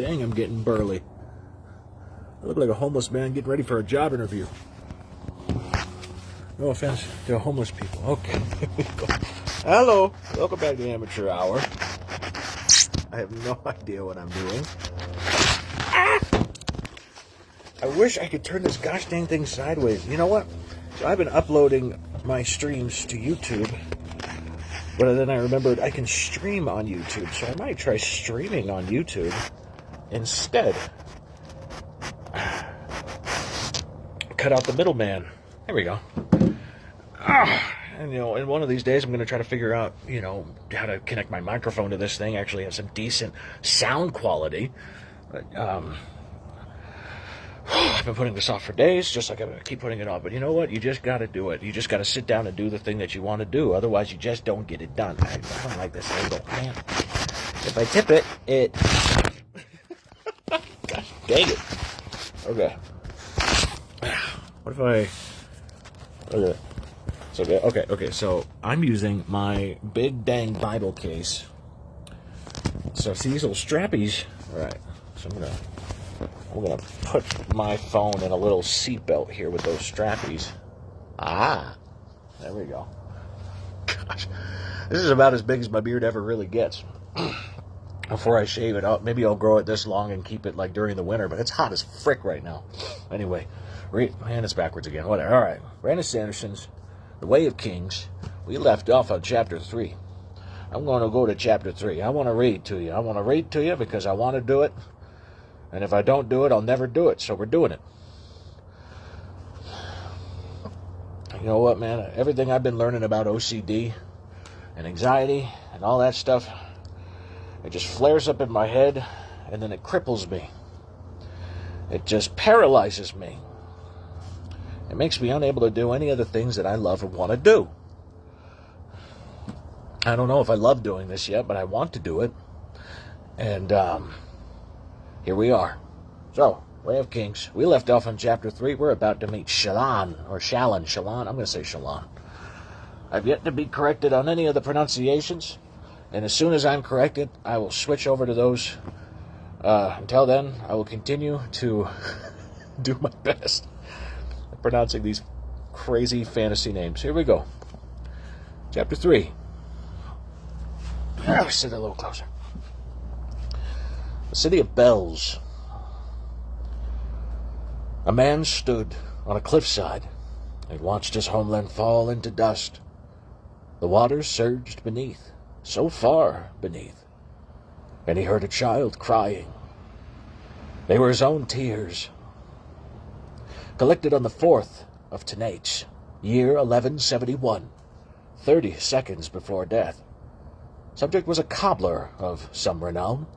Dang, I'm getting burly. I look like a homeless man getting ready for a job interview. No offense to homeless people. Okay, here we go. Hello, welcome back to Amateur Hour. I have no idea what I'm doing. I wish I could turn this gosh dang thing sideways. You know what? So I've been uploading my streams to YouTube, but then I remembered I can stream on YouTube, so I might try streaming on YouTube instead. Cut out the middleman. There we go. And, and one of these days I'm going to try to figure out, how to connect my microphone to this thing, actually have some decent sound quality. But, I've been putting this off for days, just like I'm going to keep putting it off. But you know what? You just got to do it. You just got to sit down and do the thing that you want to do. Otherwise, you just don't get it done. I don't like this angle, man. If I tip it, it... Gosh, dang it. Okay. What if I... Okay. So, okay, so I'm using my big dang Bible case. So see these little strappies? Alright. So I'm gonna put my phone in a little seatbelt here with those strappies. There we go. Gosh. This is about as big as my beard ever really gets. Before I shave it, maybe I'll grow it this long and keep it like during the winter, but it's hot as frick right now. Anyway, man, it's backwards again. Whatever. All right. Brandon Sanderson's The Way of Kings. We left off on chapter 3. I'm going to go to chapter 3. I want to read to you. I want to read to you because I want to do it. And if I don't do it, I'll never do it. So we're doing it. You know what, man? Everything I've been learning about OCD and anxiety and all that stuff, it just flares up in my head and then it cripples me. It just paralyzes me. It makes me unable to do any of the things that I love and want to do. I don't know if I love doing this yet, but I want to do it. And here we are. So, Way of Kings. We left off on chapter 3. We're about to meet Shallan, or Shallan. I'm going to say Shallan. I've yet to be corrected on any of the pronunciations. And as soon as I'm corrected, I will switch over to those. Until then, I will continue to do my best at pronouncing these crazy fantasy names. Here we go. Chapter 3. Sit a little closer. The city of Bells. A man stood on a cliffside and watched his homeland fall into dust. The waters surged beneath, so far beneath, and he heard a child crying. They were his own tears. Collected on the 4th of Tanates, year 1171, 30 seconds before death. Subject was a cobbler of some renown.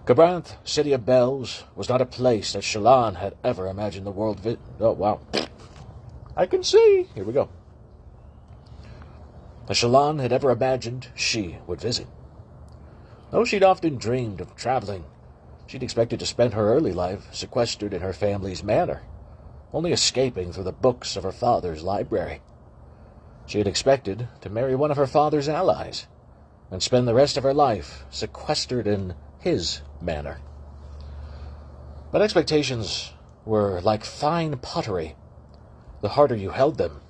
Kharbranth, city of Bells, was not a place that Shallan had ever imagined the world Oh, wow. I can see. Here we go. That Shallan had ever imagined she would visit. Though she'd often dreamed of traveling, she'd expected to spend her early life sequestered in her family's manor, only escaping through the books of her father's library. She had expected to marry one of her father's allies and spend the rest of her life sequestered in his manor. But expectations were like fine pottery. The harder you held them,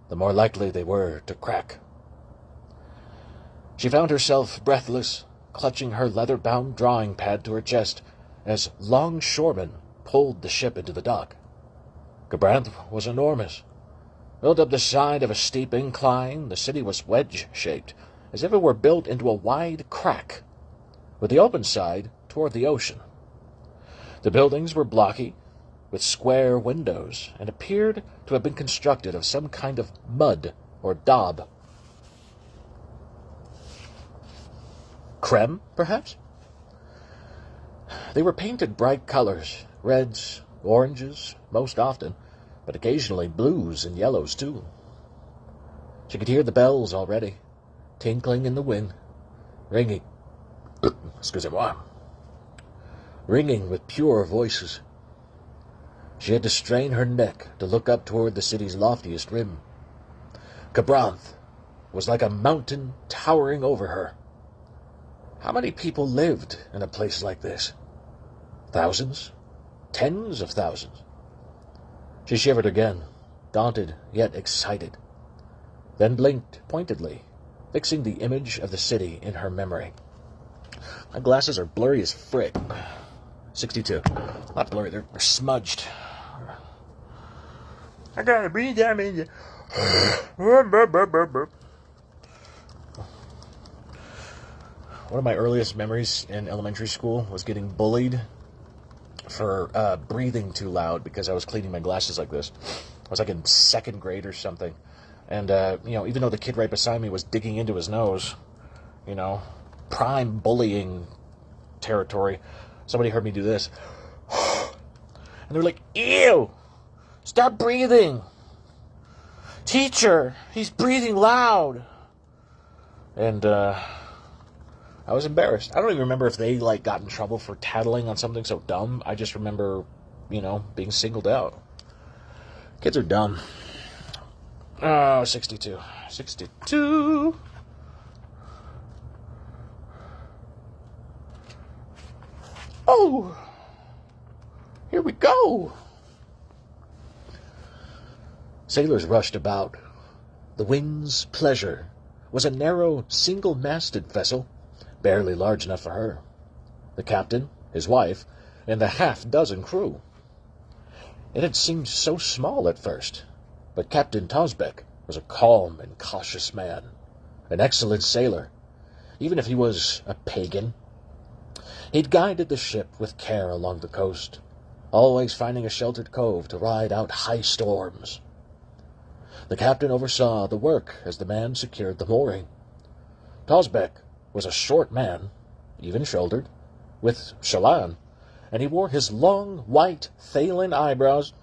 the more likely they were to crack. She found herself breathless, clutching her leather-bound drawing pad to her chest as longshoremen pulled the ship into the dock. Kharbranth was enormous. Built up the side of a steep incline, the city was wedge-shaped, as if it were built into a wide crack, with the open side toward the ocean. The buildings were blocky, with square windows, and appeared to have been constructed of some kind of mud or daub. Creme, perhaps? They were painted bright colors, reds, oranges, most often, but occasionally blues and yellows, too. She could hear the bells already, tinkling in the wind, ringing, excusez-moi, ringing with pure voices. She had to strain her neck to look up toward the city's loftiest rim. Kharbranth was like a mountain towering over her. How many people lived in a place like this? Thousands? Tens of thousands? She shivered again, daunted yet excited, then blinked pointedly, fixing the image of the city in her memory. My glasses are blurry as frick. 62. Not blurry, they're smudged. I gotta breathe down in One of my earliest memories in elementary school was getting bullied for breathing too loud because I was cleaning my glasses like this. I was like in second grade or something. And, even though the kid right beside me was digging into his nose, prime bullying territory, somebody heard me do this. And they were like, ew, stop breathing. Teacher, he's breathing loud. And, I was embarrassed. I don't even remember if they, got in trouble for tattling on something so dumb. I just remember, being singled out. Kids are dumb. Oh, 62. 62. Oh, here we go. Sailors rushed about. The Wind's Pleasure was a narrow, single-masted vessel, barely large enough for her. The captain, his wife, and the half-dozen crew. It had seemed so small at first, but Captain Tosbek was a calm and cautious man, an excellent sailor, even if he was a pagan. He'd guided the ship with care along the coast, always finding a sheltered cove to ride out high storms. The captain oversaw the work as the man secured the mooring. Tosbek was a short man, even-shouldered, with Shallan, and he wore his long, white Thaylen eyebrows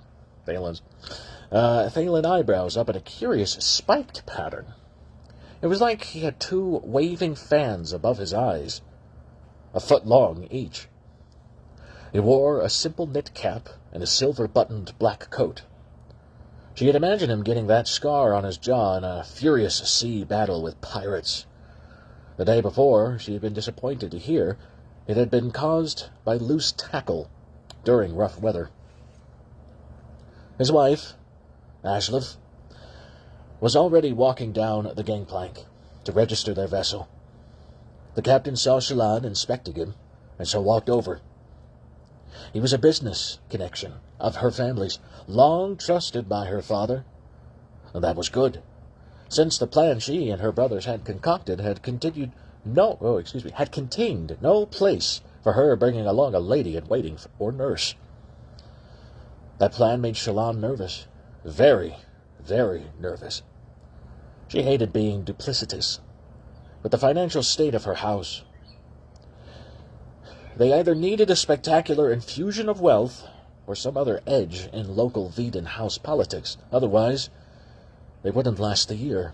up in a curious spiked pattern. It was like he had two waving fans above his eyes, a foot long each. He wore a simple knit cap and a silver-buttoned black coat. She had imagined him getting that scar on his jaw in a furious sea battle with pirates. The day before, she had been disappointed to hear it had been caused by loose tackle during rough weather. His wife, Ashlef, was already walking down the gangplank to register their vessel. The captain saw Shallan inspecting him, and so walked over. He was a business connection of her family's, long trusted by her father. And that was good, since the plan she and her brothers had concocted had contained no place for her bringing along a lady-in-waiting or nurse. That plan made Shallan nervous, very, very nervous. She hated being duplicitous, but the financial state of her house. They either needed a spectacular infusion of wealth or some other edge in local Veden house politics. Otherwise, they wouldn't last the year.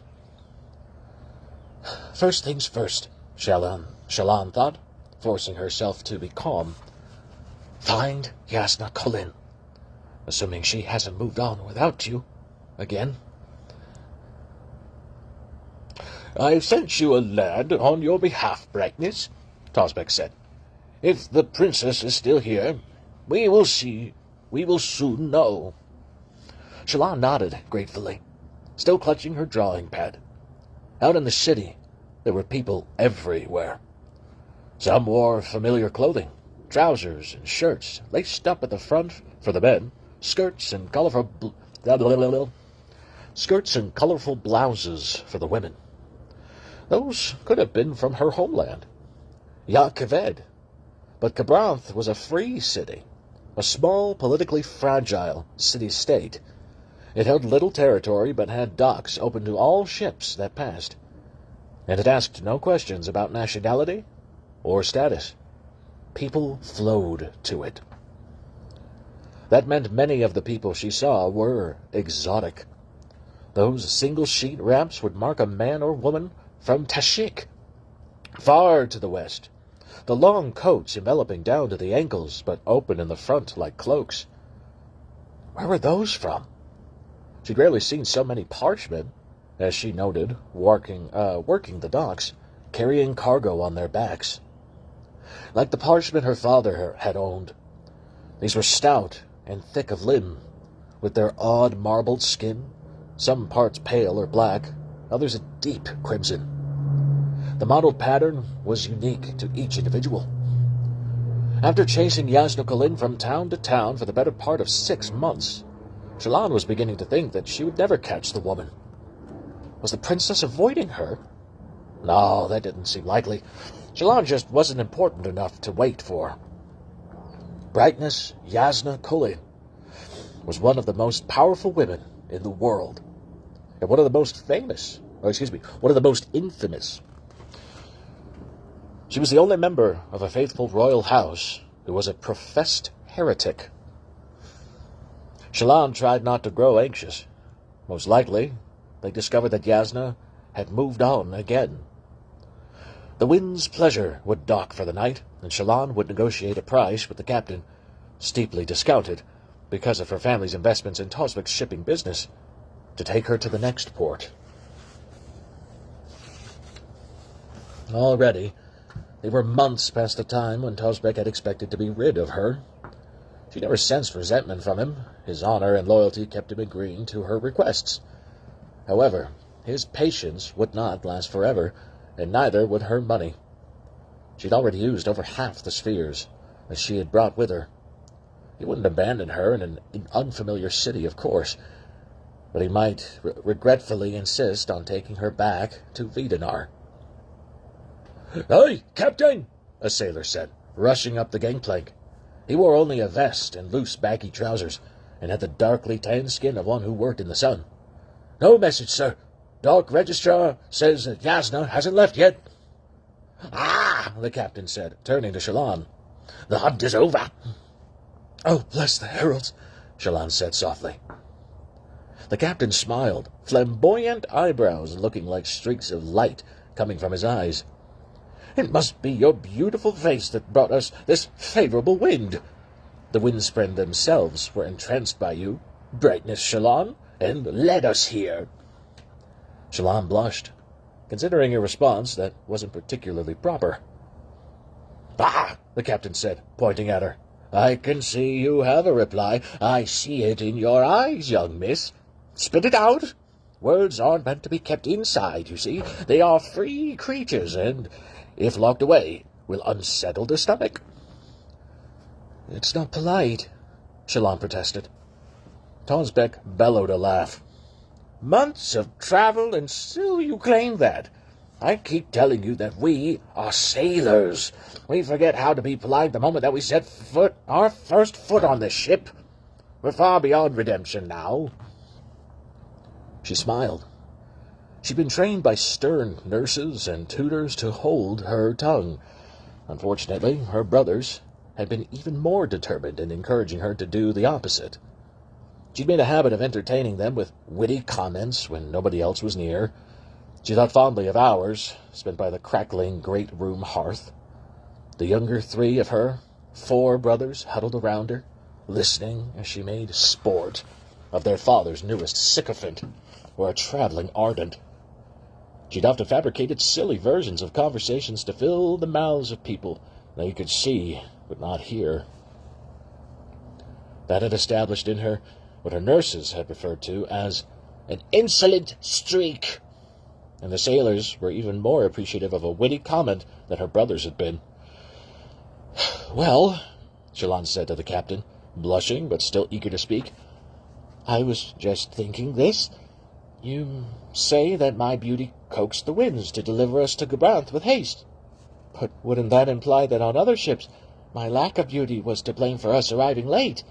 First things first, Shallan thought, forcing herself to be calm. Find Jasnah Kholin, assuming she hasn't moved on without you again. I've sent you a lad on your behalf, Brightness, Tosbek said. If the princess is still here, we will see. We will soon know. Shallan nodded gratefully, still clutching her drawing pad. Out in the city, there were people everywhere. Some wore familiar clothing, trousers and shirts laced up at the front for the men, skirts and colorful blouses for the women. Those could have been from her homeland, Jah Keved. But Kharbranth was a free city, a small, politically fragile city-state. It held little territory but had docks open to all ships that passed, and it asked no questions about nationality or status. People flowed to it. That meant many of the people she saw were exotic. Those single-sheet ramps would mark a man or woman from Tashikk, far to the west, the long coats enveloping down to the ankles but open in the front like cloaks. Where were those from? She'd rarely seen so many parchmen, as she noted, working the docks, carrying cargo on their backs. like the parchment her father had owned. These were stout and thick of limb, with their odd marbled skin, some parts pale or black, others a deep crimson. The mottled pattern was unique to each individual. After chasing Yasna Kholin from town to town for the better part of 6 months, Shallan was beginning to think that she would never catch the woman. Was the princess avoiding her? No, that didn't seem likely. Shallan just wasn't important enough to wait for. Brightness Yasna Kholin was one of the most powerful women in the world, and one of the most infamous. She was the only member of a faithful royal house who was a professed heretic. Shallan tried not to grow anxious. Most likely, they discovered that Yasna had moved on again. The Wind's Pleasure would dock for the night, and Shallan would negotiate a price with the captain, steeply discounted because of her family's investments in Tosvik's shipping business, to take her to the next port. Already, they were months past the time when Tosbek had expected to be rid of her. She never sensed resentment from him. His honor and loyalty kept him agreeing to her requests. However, his patience would not last forever, and neither would her money. She'd already used over half the spheres that she had brought with her. He wouldn't abandon her in an unfamiliar city, of course, but he might regretfully insist on taking her back to Vidanar. "Hey, Captain!" a sailor said, rushing up the gangplank. He wore only a vest and loose, baggy trousers, and had the darkly tanned skin of one who worked in the sun. "No message, sir. Dock Registrar says that Yasna hasn't left yet." "Ah!" the captain said, turning to Shallan. "The hunt is over." "Oh, bless the heralds," Shallan said softly. The captain smiled, flamboyant eyebrows looking like streaks of light coming from his eyes. "It must be your beautiful face that brought us this favorable wind. The Windspren themselves were entranced by you, Brightness Shallan, and led us here." Shallan blushed, considering a response that wasn't particularly proper. "Ah!" the captain said, pointing at her. "I can see you have a reply. I see it in your eyes, young miss. Spit it out. Words aren't meant to be kept inside, you see. They are free creatures, and if locked away, will unsettle the stomach." "It's not polite," Shallan protested. Tosbek bellowed a laugh. "Months of travel, and still you claim that. I keep telling you that we are sailors. We forget how to be polite the moment that we set our first foot on this ship. We're far beyond redemption now." She smiled. She'd been trained by stern nurses and tutors to hold her tongue. Unfortunately, her brothers had been even more determined in encouraging her to do the opposite. She'd made a habit of entertaining them with witty comments when nobody else was near. She thought fondly of hours spent by the crackling great-room hearth. The younger 3 of her 4 brothers huddled around her, listening as she made sport of their father's newest sycophant, or a traveling ardent. She'd often fabricated silly versions of conversations to fill the mouths of people that you could see but not hear. That had established in her what her nurses had referred to as an insolent streak, and the sailors were even more appreciative of a witty comment than her brothers had been. "Well," Shallan said to the captain, blushing but still eager to speak, "I was just thinking this. You say that my beauty coaxed the winds to deliver us to Gabranth with haste. But wouldn't that imply that on other ships my lack of beauty was to blame for us arriving late?"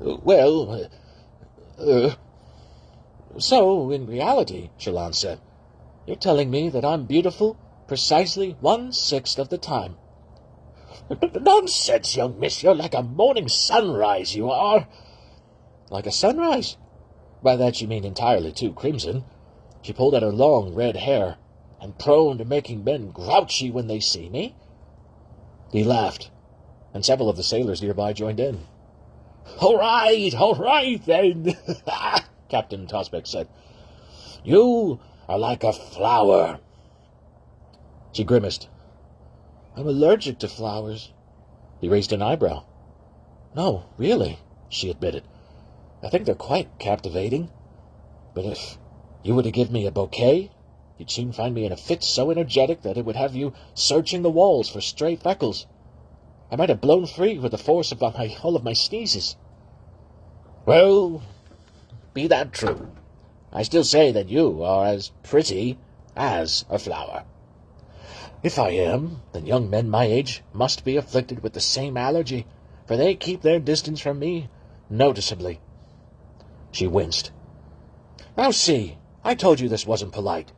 "Well, so, in reality," Shallan said, "you're telling me that I'm beautiful precisely 1/6 of the time." "Nonsense, young miss. You're like a morning sunrise, you are." "Like a sunrise? By that you mean entirely too crimson." She pulled at her long red hair, "and prone to making men grouchy when they see me." He laughed, and several of the sailors nearby joined in. All right, then," Captain Tosbek said. "You are like a flower." She grimaced. I'm allergic to flowers." He raised an eyebrow. "No, really," she admitted. "I think they're quite captivating. But if you were to give me a bouquet, you'd soon find me in a fit so energetic that it would have you searching the walls for stray freckles. I might have blown free with the force of all of my sneezes." "Well, be that true, I still say that you are as pretty as a flower." "If I am, then young men my age must be afflicted with the same allergy, for they keep their distance from me noticeably." She winced. "Now see, I told you this wasn't polite.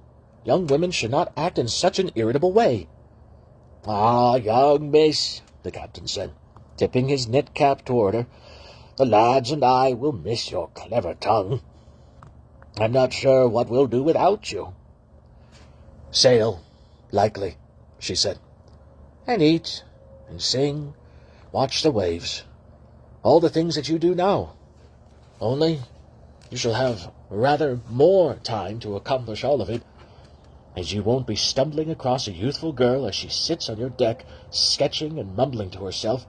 Young women should not act in such an irritable way." "Ah, young miss," the captain said, tipping his knit cap toward her, "the lads and I will miss your clever tongue. I'm not sure what we'll do without you." "Sail, likely," she said, "and eat, and sing, watch the waves, all the things that you do now. Only you shall have rather more time to accomplish all of it, as you won't be stumbling across a youthful girl as she sits on your deck, sketching and mumbling to herself.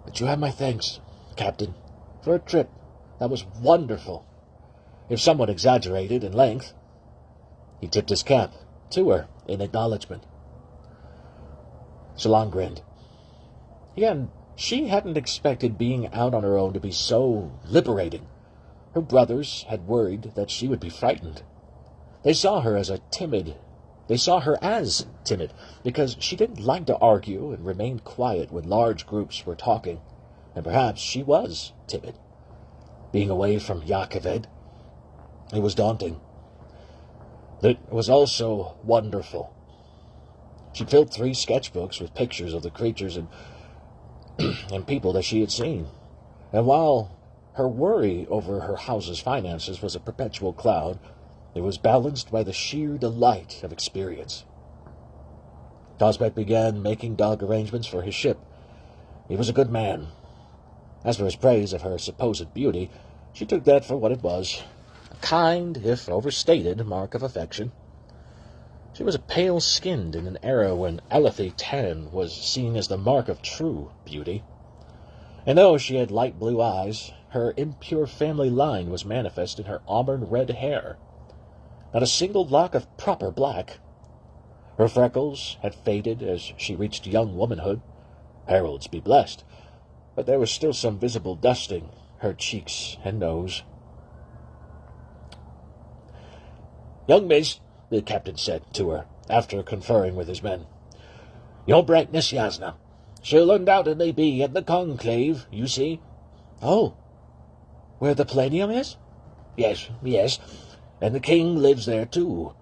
But you have my thanks, Captain, for a trip that was wonderful, if somewhat exaggerated in length." He tipped his cap to her in acknowledgment. Shallan grinned. She hadn't expected being out on her own to be so liberating. Her brothers had worried that she would be frightened. They saw her as timid because she didn't like to argue and remained quiet when large groups were talking, and perhaps she was timid. Being away from Jah Keved, it was daunting. It was also wonderful. She filled 3 sketchbooks with pictures of the creatures and people that she had seen, and while her worry over her house's finances was a perpetual cloud, it was balanced by the sheer delight of experience. Tosbek began making dog arrangements for his ship. He was a good man. As for his praise of her supposed beauty, she took that for what it was, a kind, if overstated, mark of affection. She was pale-skinned in an era when Alethi tan was seen as the mark of true beauty. And though she had light blue eyes, her impure family line was manifest in her auburn-red hair. Not a single lock of proper black. Her freckles had faded as she reached young womanhood. Heralds be blessed. But there was still some visible dusting her cheeks and nose. "Young miss," the captain said to her, after conferring with his men, "Your Brightness Yasna. She'll undoubtedly be at the conclave, you see." "Oh, where the Palladium is?" Yes, and the king lives there too.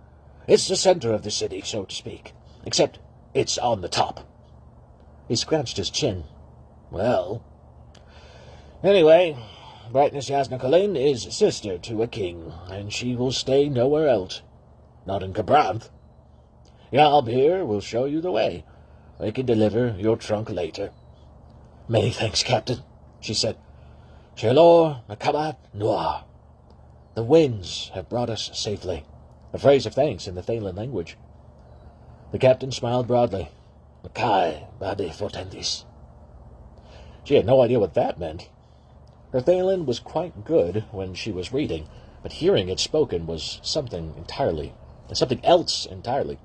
It's the center of the city, so to speak, except it's on the top." He scratched his chin. "Well, anyway, Brightness Yasna Kholin is sister to a king, and she will stay nowhere else. Not in Kharbranth. Yalb here will show you the way. I can deliver your trunk later." "Many thanks, Captain," she said. "Shelor Makabat Noir. The winds have brought us safely," a phrase of thanks in the Thaylen language. The captain smiled broadly. "Makai Bade Fortendis." She had no idea what that meant. Her Thaylen was quite good when she was reading, but hearing it spoken was something else entirely.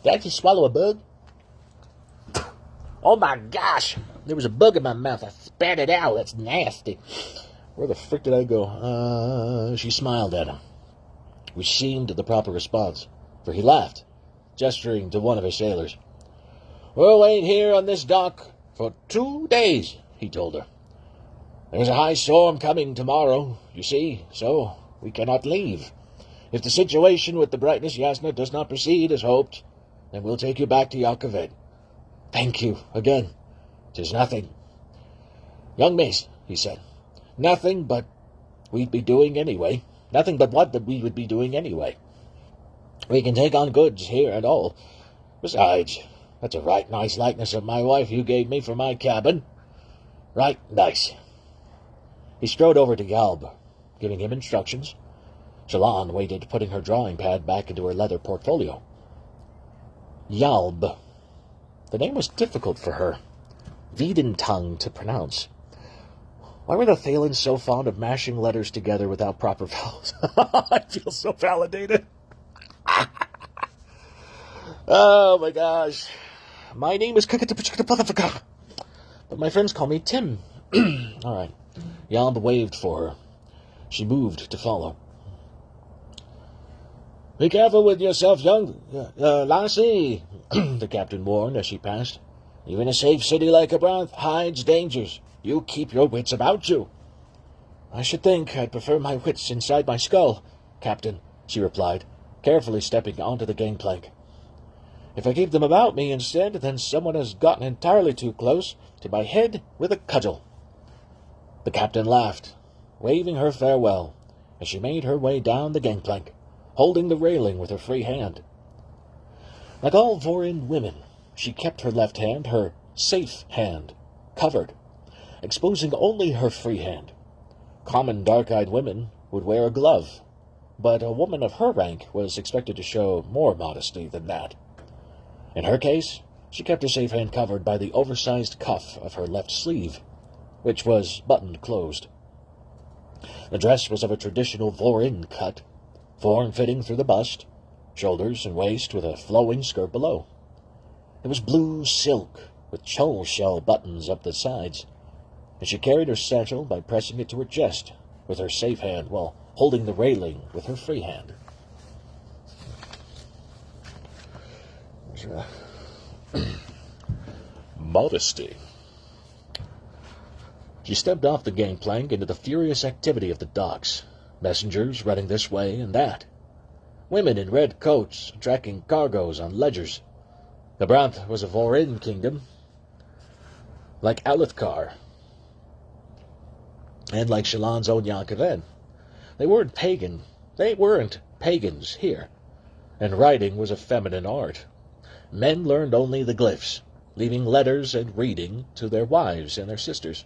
"Did I just swallow a bug?" "Oh my gosh! There was a bug in my mouth. I spat it out. That's nasty." "Where the frick did I go?" She smiled at him, which seemed the proper response, for he laughed, gesturing to one of his sailors. "We'll wait here on this dock for 2 days, he told her. "There's a high storm coming tomorrow, you see, so we cannot leave. If the situation with the Brightness Yasna does not proceed as hoped, then we'll take you back to Jah Keved." "Thank you again." "'Tis nothing." "Young miss," he said, "nothing but we'd be doing anyway. Nothing but what that we would be doing anyway. We can take on goods here and all. Besides, that's a right nice likeness of my wife you gave me for my cabin. Right nice." He strode over to Yalb, giving him instructions. Shallan waited, putting her drawing pad back into her leather portfolio. Yalb. The name was difficult for her, Wiedentung to pronounce. Why were the Thalens so fond of mashing letters together without proper vowels? I feel so validated. Oh my gosh. My name is but my friends call me Tim. All right. Yalb waved for her. She moved to follow. Be careful with yourself, young lassie, the captain warned as she passed. Even a safe city like Abrath hides dangers. You keep your wits about you. I should think I'd prefer my wits inside my skull, Captain, she replied, carefully stepping onto the gangplank. If I keep them about me instead, then someone has gotten entirely too close to my head with a cudgel. The captain laughed, waving her farewell, as she made her way down the gangplank, holding the railing with her free hand. Like all Vorin women, she kept her left hand, her safe hand, covered, exposing only her free hand. Common dark-eyed women would wear a glove, but a woman of her rank was expected to show more modesty than that. In her case, she kept her safe hand covered by the oversized cuff of her left sleeve, which was buttoned closed. The dress was of a traditional Vorin cut, form-fitting through the bust, shoulders and waist with a flowing skirt below. It was blue silk, with choll shell buttons up the sides, and she carried her satchel by pressing it to her chest with her safe hand while holding the railing with her free hand. Modesty. She stepped off the gangplank into the furious activity of the docks, messengers running this way and that, women in red coats tracking cargoes on ledgers. The Branth was a Vorin kingdom, like Alethkar, and like Shallan's own Yaakoven. They weren't pagans here, and writing was a feminine art. Men learned only the glyphs, leaving letters and reading to their wives and their sisters.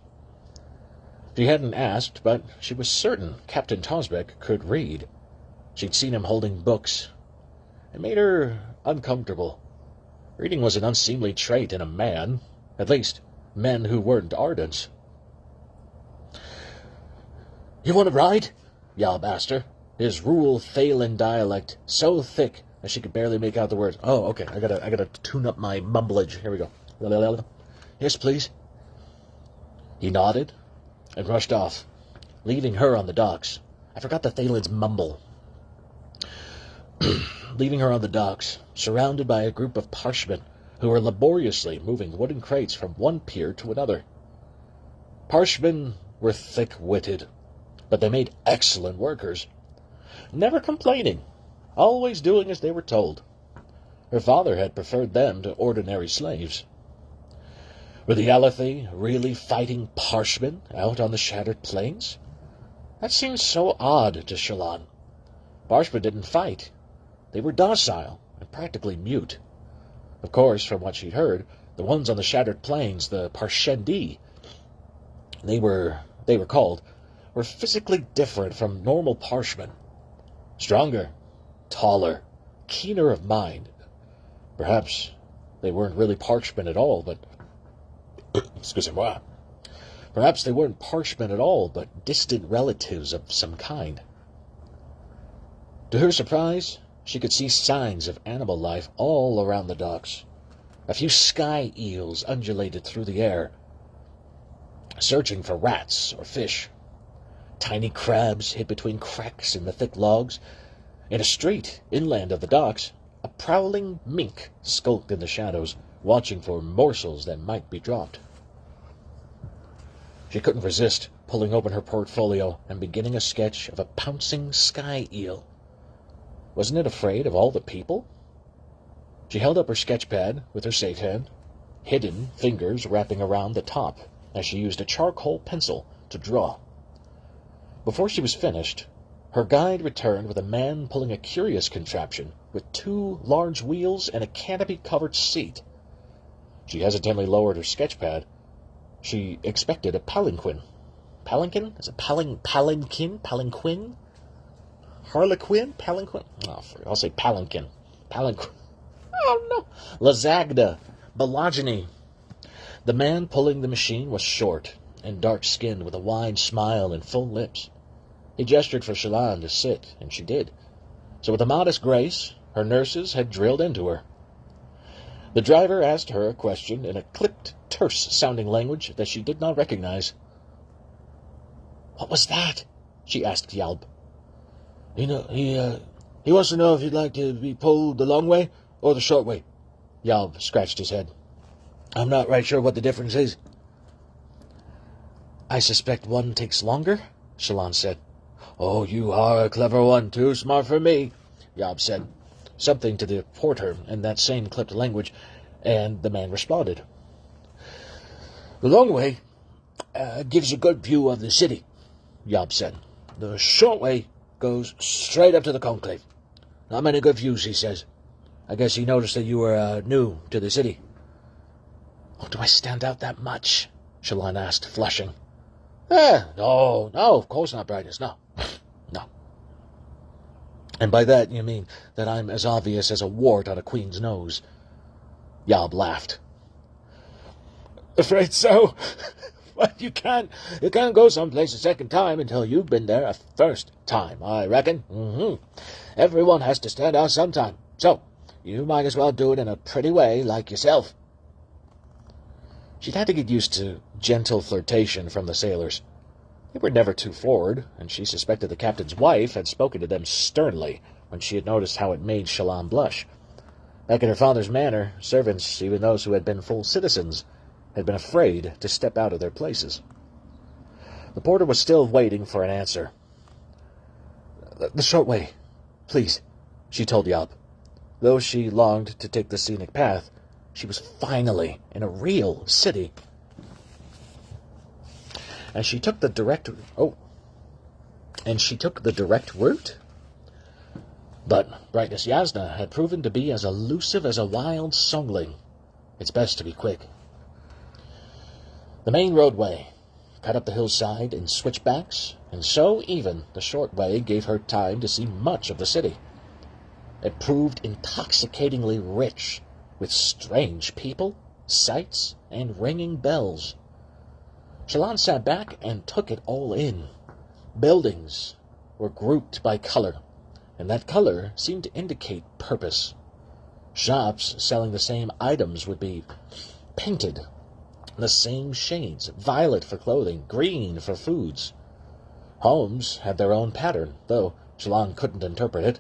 She hadn't asked, but she was certain Captain Tosbeck could read. She'd seen him holding books. It made her uncomfortable. Reading was an unseemly trait in a man, at least men who weren't Ardents. You want to ride? Yalb asked her, his rural Thalen dialect so thick that she could barely make out the words. Oh, okay, I gotta tune up my mumblage. Here we go. Yes, please. He nodded and rushed off, leaving her on the docks. I forgot the Thalens mumble. Leaving her on the docks, surrounded by a group of parshmen who were laboriously moving wooden crates from one pier to another. Parshmen were thick-witted, but they made excellent workers, never complaining, always doing as they were told. Her father had preferred them to ordinary slaves. Were the Alethi really fighting parshmen out on the shattered plains? That seemed so odd to Shallan. Parshmen didn't fight. They were docile and practically mute. Of course, from what she'd heard, the ones on the shattered plains, the Parshendi, they were called, were physically different from normal parshmen. Stronger, taller, keener of mind. Perhaps they weren't really parshmen at all, but excusez-moi. Perhaps they weren't parshmen at all, but distant relatives of some kind. To her surprise, she could see signs of animal life all around the docks. A few sky eels undulated through the air, searching for rats or fish. Tiny crabs hid between cracks in the thick logs. In a street inland of the docks, a prowling mink skulked in the shadows, watching for morsels that might be dropped. She couldn't resist pulling open her portfolio and beginning a sketch of a pouncing sky eel. Wasn't it afraid of all the people? She held up her sketch pad with her safe hand, hidden fingers wrapping around the top as she used a charcoal pencil to draw. Before she was finished, her guide returned with a man pulling a curious contraption with 2 large wheels and a canopy-covered seat. She hesitantly lowered her sketch pad. She expected a palanquin. Palanquin? Is it palanquin? Palanquin? Harlequin? Palanquin? Oh, I'll say palanquin. Palanquin. Oh, no. Lazagda. Balagini. The man pulling the machine was short and dark-skinned with a wide smile and full lips. He gestured for Shallan to sit, and she did. So with a modest grace, her nurses had drilled into her. The driver asked her a question in a clipped, terse-sounding language that she did not recognize. "What was that?" she asked Yalb. He wants to know if you'd like to be pulled the long way or the short way." Yalb scratched his head. "I'm not right sure what the difference is." "I suspect one takes longer," Shallan said. "Oh, you are a clever one, too smart for me," Yalb said, something to the porter in that same clipped language, and the man responded. "The long way gives you a good view of the city," Yalb said. "The short way goes straight up to the conclave. Not many good views," he says. "I guess he noticed that you were new to the city." "Oh, do I stand out that much?" Shallan asked, flushing. No, of course not, Brightness, no. No. "And by that you mean that I'm as obvious as a wart on a queen's nose?" Yalb laughed. "Afraid so. But you can't go someplace a second time until you've been there a first time, I reckon. Everyone has to stand out sometime, so you might as well do it in a pretty way like yourself." She'd had to get used to gentle flirtation from the sailors. They were never too forward, and she suspected the captain's wife had spoken to them sternly when she had noticed how it made Shallan blush. Back in her father's manor, servants, even those who had been full citizens, had been afraid to step out of their places. The porter was still waiting for an answer. "The short way, please," she told Yalb. Though she longed to take the scenic path, she was finally in a real city. And she took the direct route. But Brightness Yasna had proven to be as elusive as a wild songling. It's best to be quick. The main roadway cut up the hillside in switchbacks, and so even the short way gave her time to see much of the city. It proved intoxicatingly rich, with strange people, sights, and ringing bells. Shallan sat back and took it all in. Buildings were grouped by color, and that color seemed to indicate purpose. Shops selling the same items would be painted the same shades, violet for clothing, green for foods. Homes had their own pattern, though Shallan couldn't interpret it.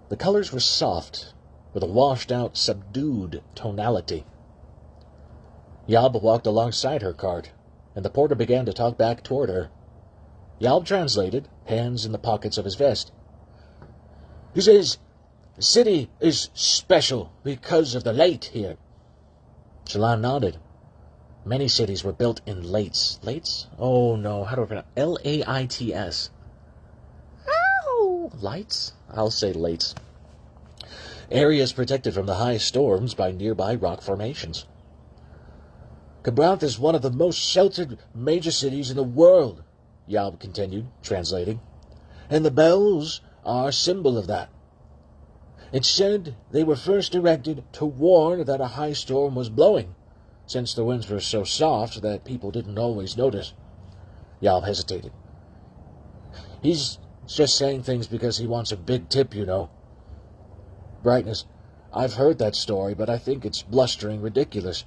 The colors were soft, with a washed-out, subdued tonality. Yalb walked alongside her cart, and the porter began to talk back toward her. Yalb translated, hands in the pockets of his vest. "He says the city is special because of the light here." Shallan nodded. Many cities were built in lates. Lates? Oh, no. How do I pronounce it? L-A-I-T-S. Ow! Lights? I'll say lates. Areas protected from the high storms by nearby rock formations. "Kharbranth is one of the most sheltered major cities in the world," Yalb continued, translating. "And the bells are a symbol of that. It's said they were first erected to warn that a high storm was blowing, since the winds were so soft that people didn't always notice." Yalb hesitated. "He's just saying things because he wants a big tip, you know." "Brightness, I've heard that story, but I think it's blustering ridiculous.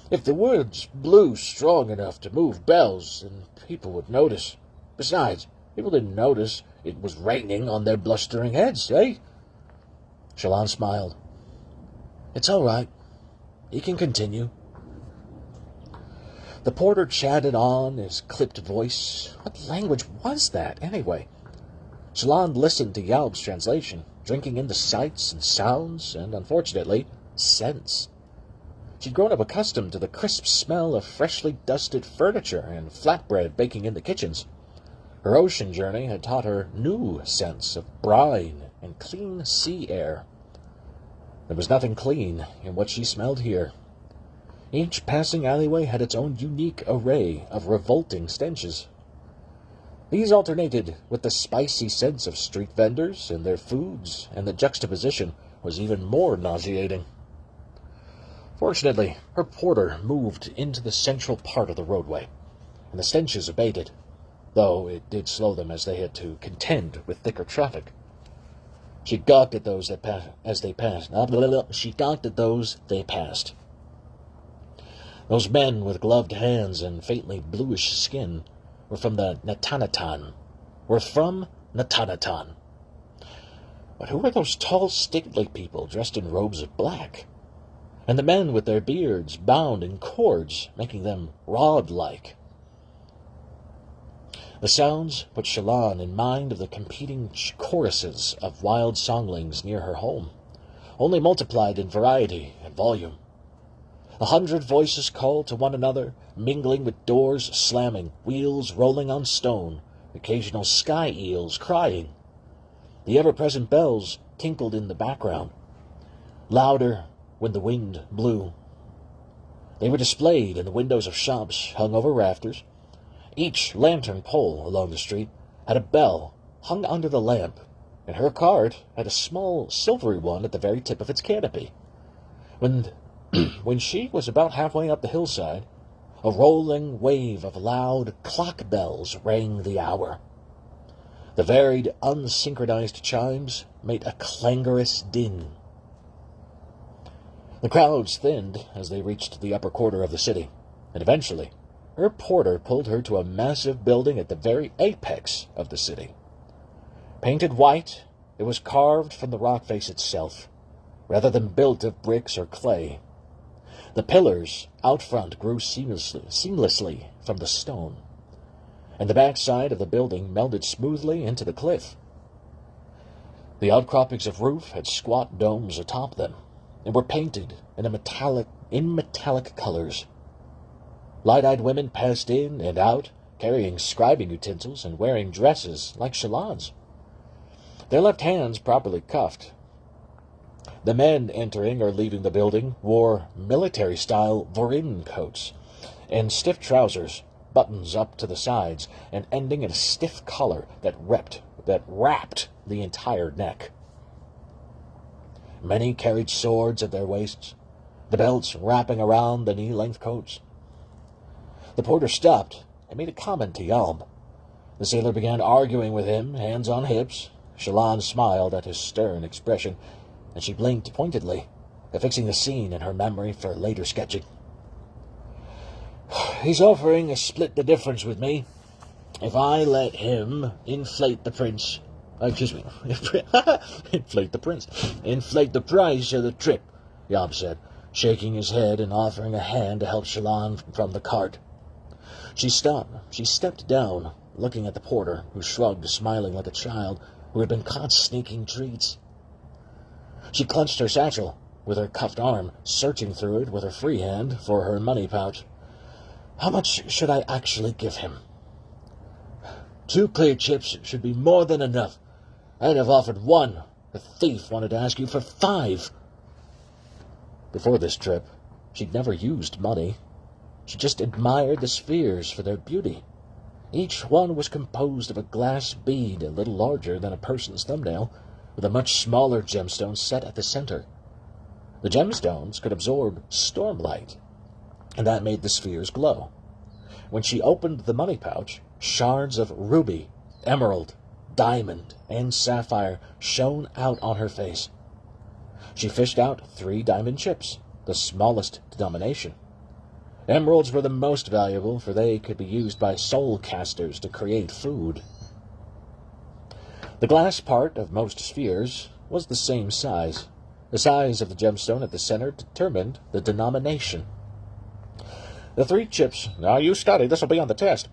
If the winds blew strong enough to move bells, then people would notice. Besides, people didn't notice it was raining on their blustering heads, eh?" Shallan smiled. "It's all right. He can continue." The porter chatted on, his clipped voice. What language was that, anyway? Shallan listened to Yalb's translation, drinking in the sights and sounds, and, unfortunately, scents. She'd grown up accustomed to the crisp smell of freshly dusted furniture and flatbread baking in the kitchens. Her ocean journey had taught her new scents of brine and clean sea air. There was nothing clean in what she smelled here. Each passing alleyway had its own unique array of revolting stenches. These alternated with the spicy scents of street vendors and their foods, and the juxtaposition was even more nauseating. Fortunately, her porter moved into the central part of the roadway, and the stenches abated, though it did slow them as they had to contend with thicker traffic. She gawked at those as they passed. She gawked at those they passed. Those men with gloved hands and faintly bluish skin were from Natanatan. But who were those tall, stately people dressed in robes of black? And the men with their beards bound in cords, making them rod-like. The sounds put Shallan in mind of the competing choruses of wild songlings near her home, only multiplied in variety and volume. 100 voices called to one another, mingling with doors slamming, wheels rolling on stone, occasional sky eels crying. The ever-present bells tinkled in the background, louder when the wind blew. They were displayed in the windows of shops hung over rafters. Each lantern pole along the street had a bell hung under the lamp, and her cart had a small silvery one at the very tip of its canopy. When she was about halfway up the hillside, a rolling wave of loud clock bells rang the hour. The varied, unsynchronized chimes made a clangorous din. The crowds thinned as they reached the upper quarter of the city, and eventually her porter pulled her to a massive building at the very apex of the city. Painted white, it was carved from the rock face itself, rather than built of bricks or clay. The pillars out front grew seamlessly from the stone, and the backside of the building melded smoothly into the cliff. The outcroppings of roof had squat domes atop them, and were painted in metallic colors. Light-eyed women passed in and out, carrying scribing utensils and wearing dresses like Shallan's, their left hands properly cuffed. The men entering or leaving the building wore military-style Vorin coats and stiff trousers, buttons up to the sides and ending in a stiff collar that wrapped the entire neck. Many carried swords at their waists, the belts wrapping around the knee-length coats. The porter stopped and made a comment to Yalm. The sailor began arguing with him, hands on hips. Shallan smiled at his stern expression, and she blinked pointedly, affixing the scene in her memory for later sketching. He's offering to split the difference with me if I let him inflate the price of the trip, Yalm said, shaking his head and offering a hand to help Shallan from the cart. She stepped down, looking at the porter, who shrugged, smiling like a child who had been caught sneaking treats. She clenched her satchel with her cuffed arm, searching through it with her free hand for her money pouch. How much should I actually give him? 2 clear chips should be more than enough. I'd have offered 1. The thief wanted to ask you for 5. Before this trip, she'd never used money. She just admired the spheres for their beauty. Each one was composed of a glass bead a little larger than a person's thumbnail, with a much smaller gemstone set at the center. The gemstones could absorb stormlight, and that made the spheres glow. When she opened the money pouch, shards of ruby, emerald, diamond, and sapphire shone out on her face. She fished out 3 diamond chips, the smallest denomination. Emeralds were the most valuable, for they could be used by soul casters to create food. The glass part of most spheres was the same size. The size of the gemstone at the center determined the denomination. The 3 chips... Now you study, this will be on the test.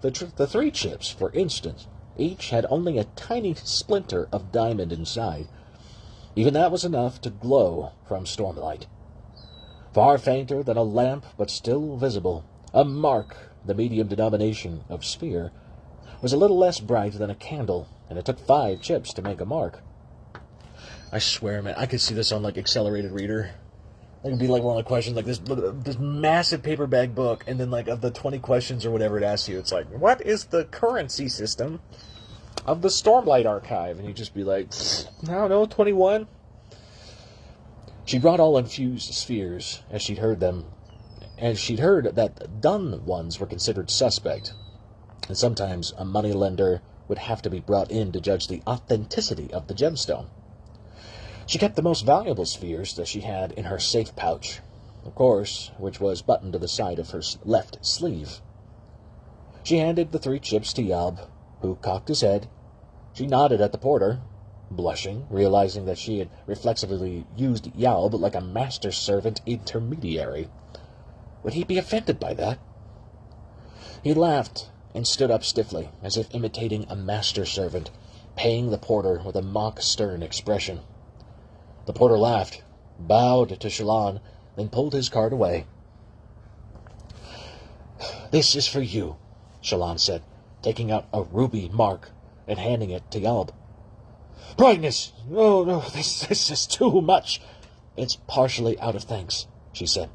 The 3 chips, for instance, each had only a tiny splinter of diamond inside. Even that was enough to glow from stormlight. Far fainter than a lamp, but still visible, a mark, the medium denomination of sphere, was a little less bright than a candle, and it took 5 chips to make a mark. I swear, man, I could see this on, Accelerated Reader. It would be one of the questions, this massive paperback book, and then, of the 20 questions or whatever it asks you, it's what is the currency system of the Stormlight Archive? And you just be I don't know, 21? She brought all infused spheres, as she'd heard that done ones were considered suspect, and sometimes a moneylender would have to be brought in to judge the authenticity of the gemstone. She kept the most valuable spheres that she had in her safe pouch, of course, which was buttoned to the side of her left sleeve. She handed the 3 chips to Yalb, who cocked his head. She nodded at the porter, blushing, realizing that she had reflexively used Yalb like a master-servant intermediary. Would he be offended by that? He laughed and stood up stiffly, as if imitating a master-servant, paying the porter with a mock-stern expression. The porter laughed, bowed to Shallan, then pulled his card away. "This is for you," Shallan said, taking out a ruby mark and handing it to Yalb. "Brightness! Oh, no, this is too much." "It's partially out of thanks," she said,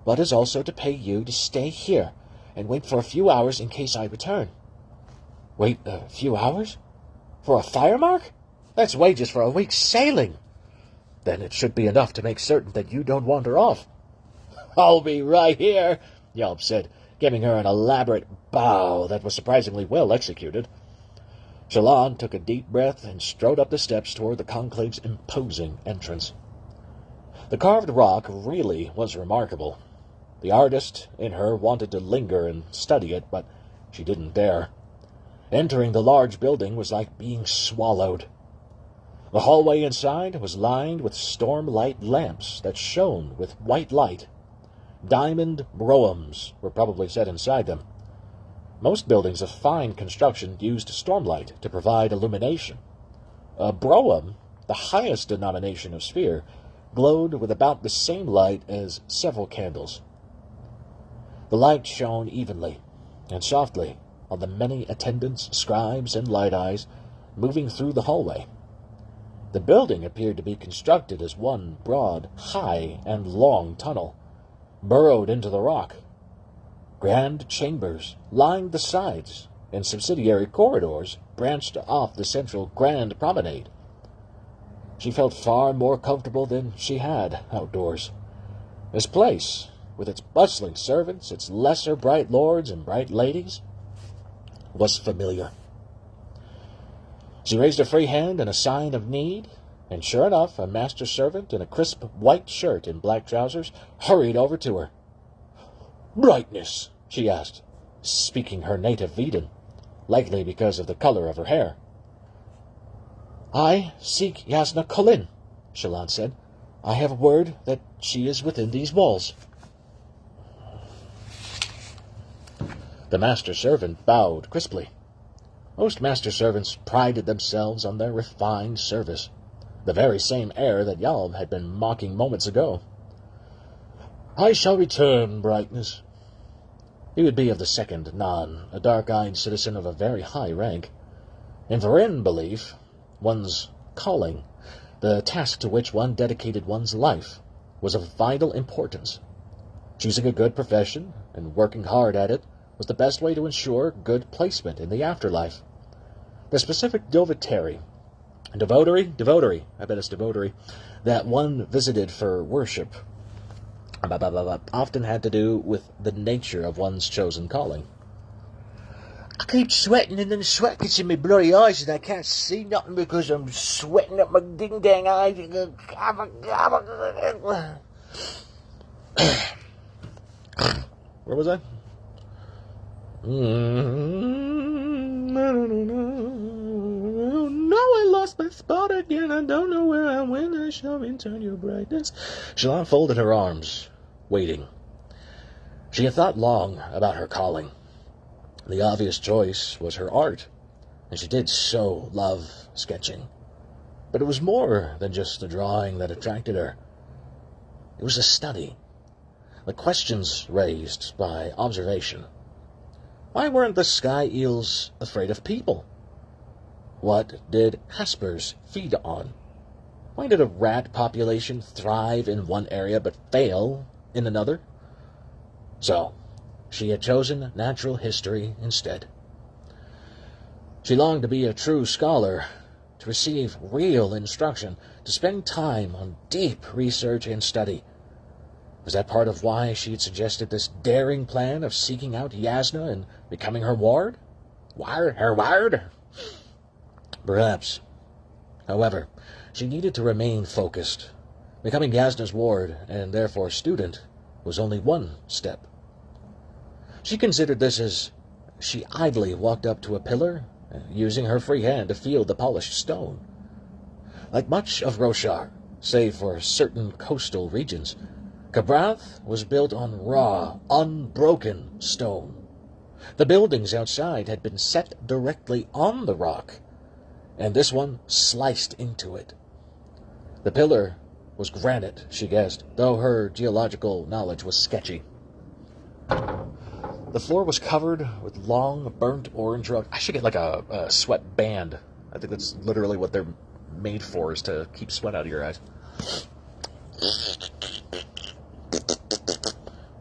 "but is also to pay you to stay here and wait for a few hours in case I return." "Wait a few hours? For a fire mark? That's wages for a week's sailing." "Then it should be enough to make certain that you don't wander off." "I'll be right here," Yalb said, giving her an elaborate bow that was surprisingly well executed. Shallan took a deep breath and strode up the steps toward the conclave's imposing entrance. The carved rock really was remarkable. The artist in her wanted to linger and study it, but she didn't dare. Entering the large building was like being swallowed. The hallway inside was lined with storm-light lamps that shone with white light. Diamond broughams were probably set inside them. Most buildings of fine construction used stormlight to provide illumination. A brougham, the highest denomination of sphere, glowed with about the same light as several candles. The light shone evenly and softly on the many attendants, scribes, and light-eyes moving through the hallway. The building appeared to be constructed as one broad, high, and long tunnel, burrowed into the rock. Grand chambers lined the sides, and subsidiary corridors branched off the central grand promenade. She felt far more comfortable than she had outdoors. This place, with its bustling servants, its lesser bright lords and bright ladies, was familiar. She raised a free hand in a sign of need, and sure enough, a master-servant in a crisp white shirt and black trousers hurried over to her. "Brightness?" she asked, speaking her native Veden, likely because of the color of her hair. "I seek Jasnah Kholin," Shallan said. "I have word that she is within these walls." The master-servant bowed crisply. Most master-servants prided themselves on their refined service, the very same air that Yalb had been mocking moments ago. "I shall return, Brightness." He would be of the second Nan, a dark-eyed citizen of a very high rank. In Varin belief, one's calling, the task to which one dedicated one's life, was of vital importance. Choosing a good profession and working hard at it was the best way to ensure good placement in the afterlife. The specific devotary, that one visited for worship often had to do with the nature of one's chosen calling. "I keep sweating and then the sweat gets in my bloody eyes and I can't see nothing because I'm sweating up my ding-dang eyes." Where was I? No, I lost my spot again. I don't know where I went. I shall return your brightness. Shallan folded her arms, waiting. She had thought long about her calling. The obvious choice was her art, and she did so love sketching. But it was more than just the drawing that attracted her. It was the study, the questions raised by observation. Why weren't the sky eels afraid of people? What did Haspers feed on? Why did a rat population thrive in one area but fail in another? So, she had chosen natural history instead. She longed to be a true scholar, to receive real instruction, to spend time on deep research and study. Was that part of why she had suggested this daring plan of seeking out Yasna and becoming her ward? Her ward? Perhaps. However, she needed to remain focused. Becoming Yasna's ward, and therefore student, was only one step. She considered this as she idly walked up to a pillar, using her free hand to feel the polished stone. Like much of Roshar, save for certain coastal regions, Kharbranth was built on raw, unbroken stone. The buildings outside had been set directly on the rock, and this one sliced into it. The pillar was granite, she guessed, though her geological knowledge was sketchy. The floor was covered with long, burnt orange rug. I should get like a sweat band. I think that's literally what they're made for, is to keep sweat out of your eyes.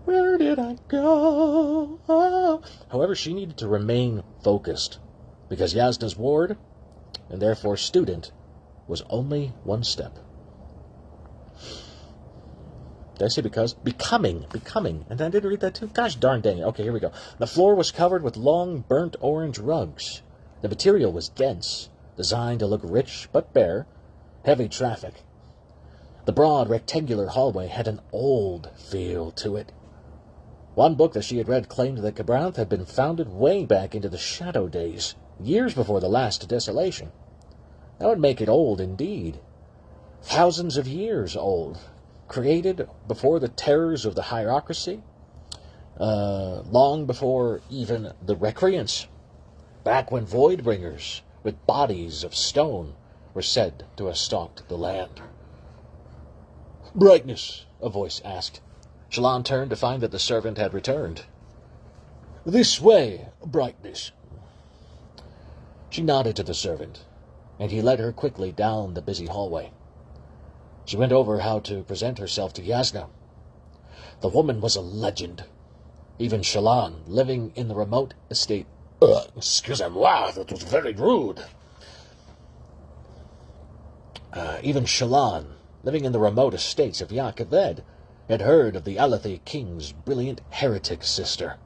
Where did I go? However, she needed to remain focused, because Yasna's ward, and therefore student, was only one step. Did I say because? Becoming. And I didn't read that too? Gosh darn dang it. Okay, here we go. The floor was covered with long, burnt orange rugs. The material was dense, designed to look rich but bare. Heavy traffic. The broad, rectangular hallway had an old feel to it. One book that she had read claimed that Kharbranth had been founded way back into the Shadow Days, years before the last desolation. That would make it old indeed. Thousands of years old. Created before the terrors of the hierarchy, long before even the recreants, back when Voidbringers, with bodies of stone, were said to have stalked the land. "Brightness," a voice asked. Shallan turned to find that the servant had returned. "This way, Brightness." She nodded to the servant, and he led her quickly down the busy hallway. She went over how to present herself to Yasna. The woman was a legend. Even Shallan, living in the remote estate... Excusez-moi, that was very rude. Even Shallan, living in the remote estates of Jah Keved, had heard of the Alethi king's brilliant heretic sister.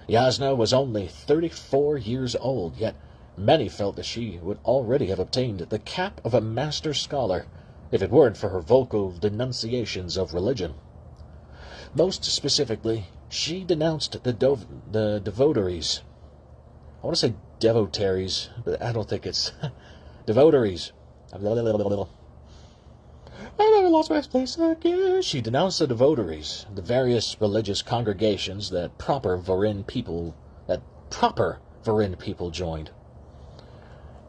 Yasna was only 34 years old, yet many felt that she would already have obtained the cap of a master scholar, if it weren't for her vocal denunciations of religion. Most specifically, she denounced the devotaries. I want to say devotaries, but I don't think it's devotaries. I never lost my place again. She denounced the devotaries, the various religious congregations that proper Varin people joined.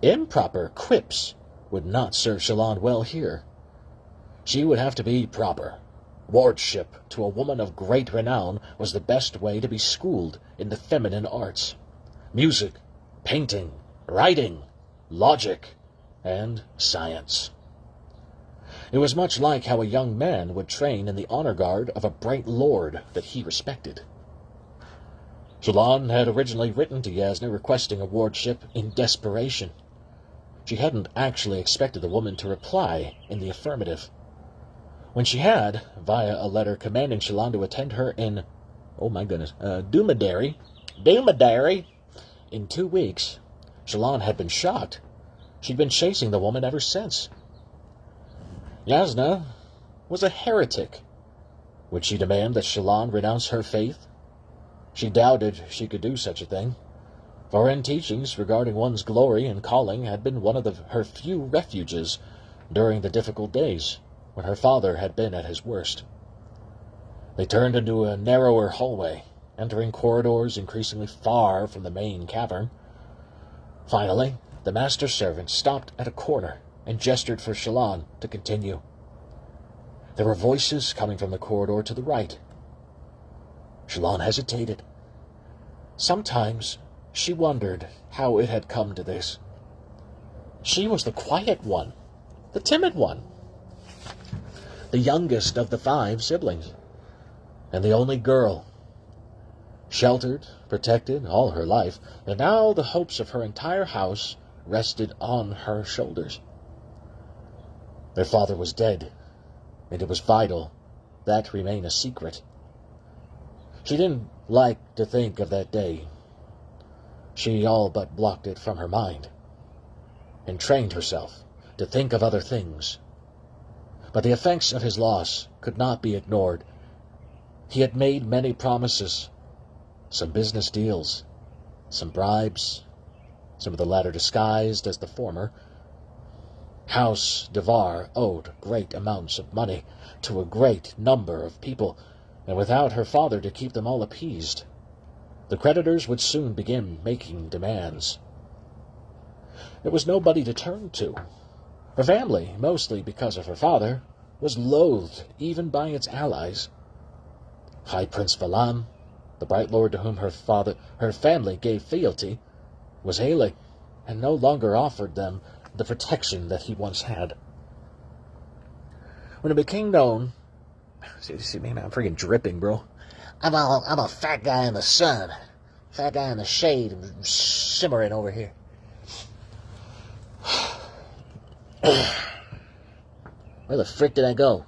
Improper quips would not serve Shallan well here. She would have to be proper. Wardship to a woman of great renown was the best way to be schooled in the feminine arts. Music, painting, writing, logic, and science. It was much like how a young man would train in the honor guard of a bright lord that he respected. Shallan had originally written to Yasna requesting a wardship in desperation. She hadn't actually expected the woman to reply in the affirmative. When she had, via a letter commanding Shallan to attend her in, Dumadari, in 2 weeks, Shallan had been shocked. She'd been chasing the woman ever since. Yasna was a heretic. Would she demand that Shallan renounce her faith? She doubted she could do such a thing. Varin teachings regarding one's glory and calling had been one of her few refuges during the difficult days when her father had been at his worst. They turned into a narrower hallway, entering corridors increasingly far from the main cavern. Finally, the master servant stopped at a corner and gestured for Shallan to continue. There were voices coming from the corridor to the right. Shallan hesitated. Sometimes she wondered how it had come to this. She was the quiet one, the timid one, the youngest of the 5 siblings, and the only girl. Sheltered, protected all her life, and now the hopes of her entire house rested on her shoulders. Their father was dead, and it was vital that remain a secret. She didn't like to think of that day. She all but blocked it from her mind, and trained herself to think of other things. But the effects of his loss could not be ignored. He had made many promises, some business deals, some bribes, some of the latter disguised as the former. House Devar owed great amounts of money to a great number of people, and without her father to keep them all appeased, the creditors would soon begin making demands. There was nobody to turn to. Her family, mostly because of her father, was loathed even by its allies. High Prince Valam, the bright lord to whom her family gave fealty, was ailing, and no longer offered them the protection that he once had. When it became known, see me, man, I'm freaking dripping, bro. I'm a fat guy in the sun, fat guy in the shade, simmering over here. Where the frick did I go?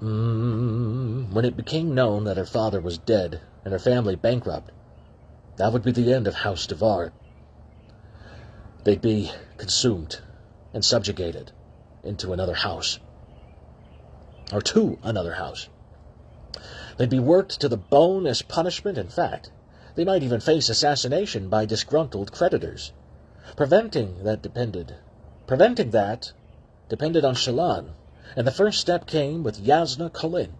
When it became known that her father was dead and her family bankrupt, that would be the end of House Devar. They'd be consumed and subjugated into another house. Or to another house. They'd be worked to the bone as punishment. In fact, they might even face assassination by disgruntled creditors. Preventing that depended on Shallan, and the first step came with Yasna Kholin.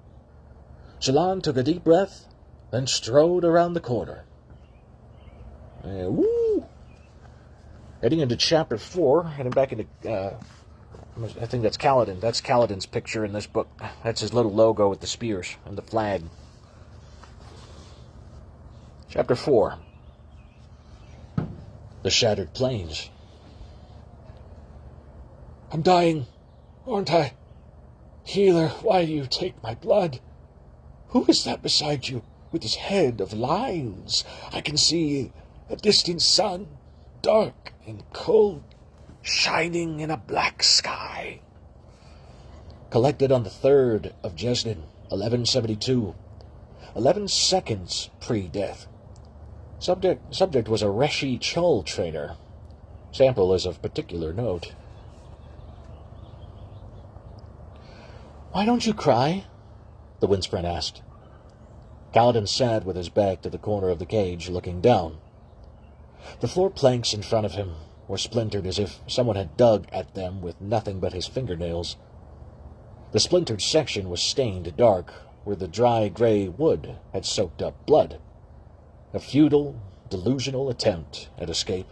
Shallan took a deep breath, then strode around the corner. Woo! Heading into Chapter 4, heading back into, I think that's Kaladin. That's Kaladin's picture in this book. That's his little logo with the spears and the flag. Chapter 4. The Shattered Plains. I'm dying, aren't I? Healer, why do you take my blood? Who is that beside you, with his head of lines? I can see a distant sun, dark and cold, shining in a black sky. Collected on the 3rd of Jesnin, 1172, 11 seconds pre-death. Subject was a Reshi Chul trader. Sample is of particular note. Why don't you cry? The Windsprint asked. Kaladin sat with his back to the corner of the cage, looking down. The floor planks in front of him were splintered as if someone had dug at them with nothing but his fingernails. The splintered section was stained dark, where the dry gray wood had soaked up blood. A futile, delusional attempt at escape.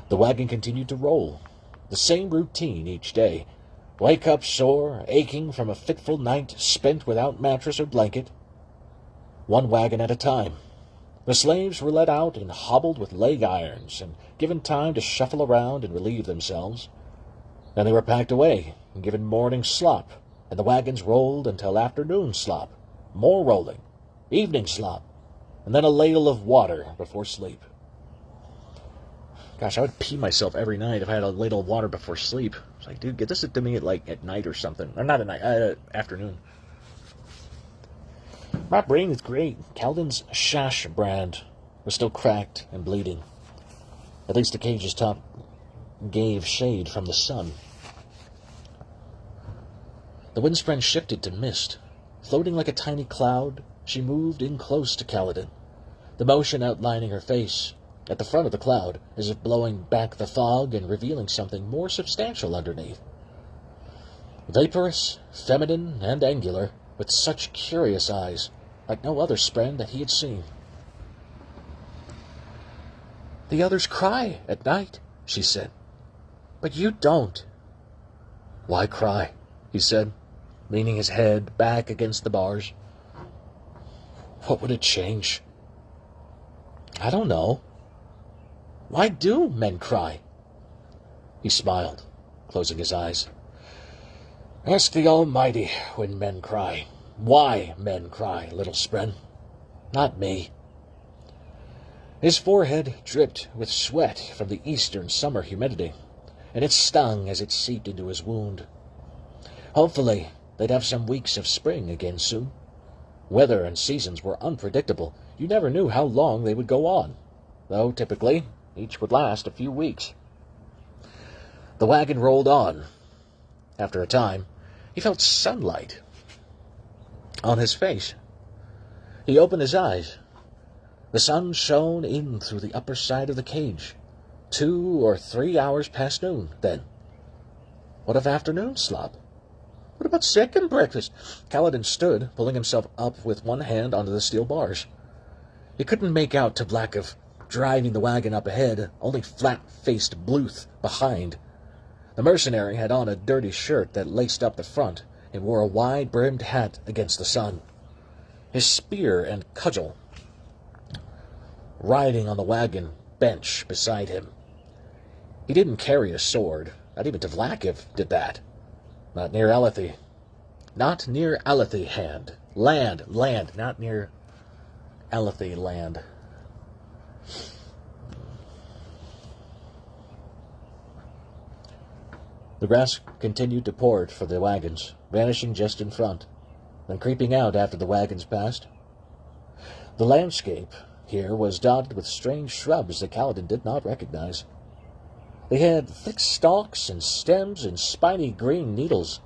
The wagon continued to roll, the same routine each day. Wake up sore, aching from a fitful night spent without mattress or blanket. One wagon at a time. The slaves were let out and hobbled with leg irons and given time to shuffle around and relieve themselves. Then they were packed away and given morning slop, and the wagons rolled until afternoon slop, more rolling, evening slop, and then a ladle of water before sleep. Gosh, I would pee myself every night if I had a ladle of water before sleep. It's like, dude, get this to me at night or something. Or not at night, afternoon. My brain is great. Kaladin's Shash brand was still cracked and bleeding. At least the cage's top gave shade from the sun. The Windsprint shifted to mist. Floating like a tiny cloud, she moved in close to Kaladin, the motion outlining her face at the front of the cloud, as if blowing back the fog and revealing something more substantial underneath. Vaporous, feminine, and angular, with such curious eyes, like no other Spren that he had seen. The others cry at night, she said, but you don't. Why cry? He said, leaning his head back against the bars. What would it change? I don't know. Why do men cry? He smiled, closing his eyes. Ask the Almighty when men cry. Why men cry, little Spren. Not me. His forehead dripped with sweat from the eastern summer humidity, and it stung as it seeped into his wound. Hopefully, they'd have some weeks of spring again soon. Weather and seasons were unpredictable. You never knew how long they would go on, though typically each would last a few weeks. The wagon rolled on. After a time, he felt sunlight on his face. He opened his eyes. The sun shone in through the upper side of the cage. 2 or 3 hours past noon, then. What of afternoon slop? What about second breakfast? Kaladin stood, pulling himself up with one hand onto the steel bars. He couldn't make out Tvlakv driving the wagon up ahead, only flat-faced Bluth behind. The mercenary had on a dirty shirt that laced up the front and wore a wide-brimmed hat against the sun. His spear and cudgel riding on the wagon bench beside him. He didn't carry a sword. Not even Tvlakv did that. Not near Alethi. Not near Alethi hand. Land, not near Alethi land. The grass continued to pour for the wagons, vanishing just in front, then creeping out after the wagons passed. The landscape here was dotted with strange shrubs that Kaladin did not recognize. They had thick stalks and stems and spiny green needles.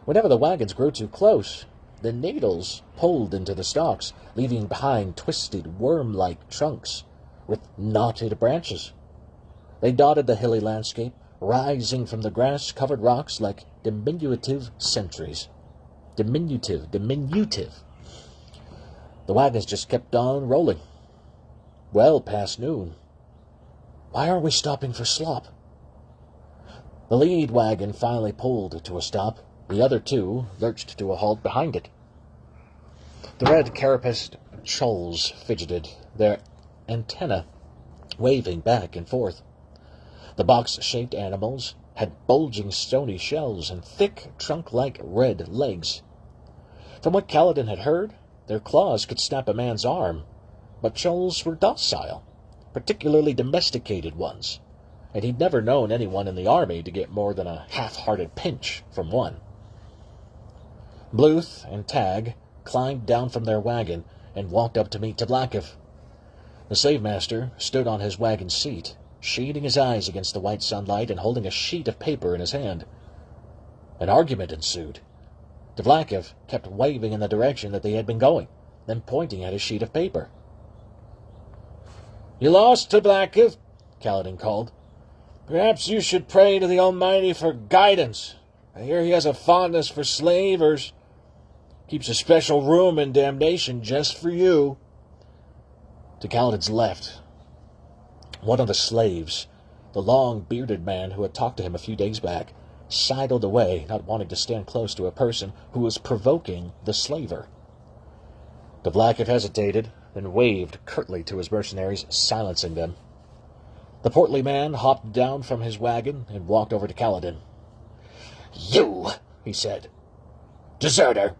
Whenever the wagons grew too close, the needles pulled into the stalks, leaving behind twisted, worm-like trunks with knotted branches. They dotted the hilly landscape, rising from the grass-covered rocks like diminutive sentries. Diminutive. The wagons just kept on rolling. Well past noon. Why aren't we stopping for slop? The lead wagon finally pulled to a stop. The other two lurched to a halt behind it. The red carapaced Chulls fidgeted, their antennae waving back and forth. The box-shaped animals had bulging stony shells and thick, trunk-like red legs. From what Kaladin had heard, their claws could snap a man's arm, but Chulls were docile, particularly domesticated ones, and he'd never known anyone in the army to get more than a half-hearted pinch from one. Bluth and Tag climbed down from their wagon and walked up to meet Tvlakv. The slave-master stood on his wagon seat, shading his eyes against the white sunlight and holding a sheet of paper in his hand. An argument ensued. Tvlakv kept waving in the direction that they had been going, then pointing at his sheet of paper. "You lost, Tvlakv," Kaladin called. "Perhaps you should pray to the Almighty for guidance. I hear he has a fondness for slavers. Keeps a special room in damnation just for you." To Kaladin's left, one of the slaves, the long-bearded man who had talked to him a few days back, sidled away, not wanting to stand close to a person who was provoking the slaver. Tvlakv hesitated, then waved curtly to his mercenaries, silencing them. The portly man hopped down from his wagon and walked over to Kaladin. "You," he said, "deserter.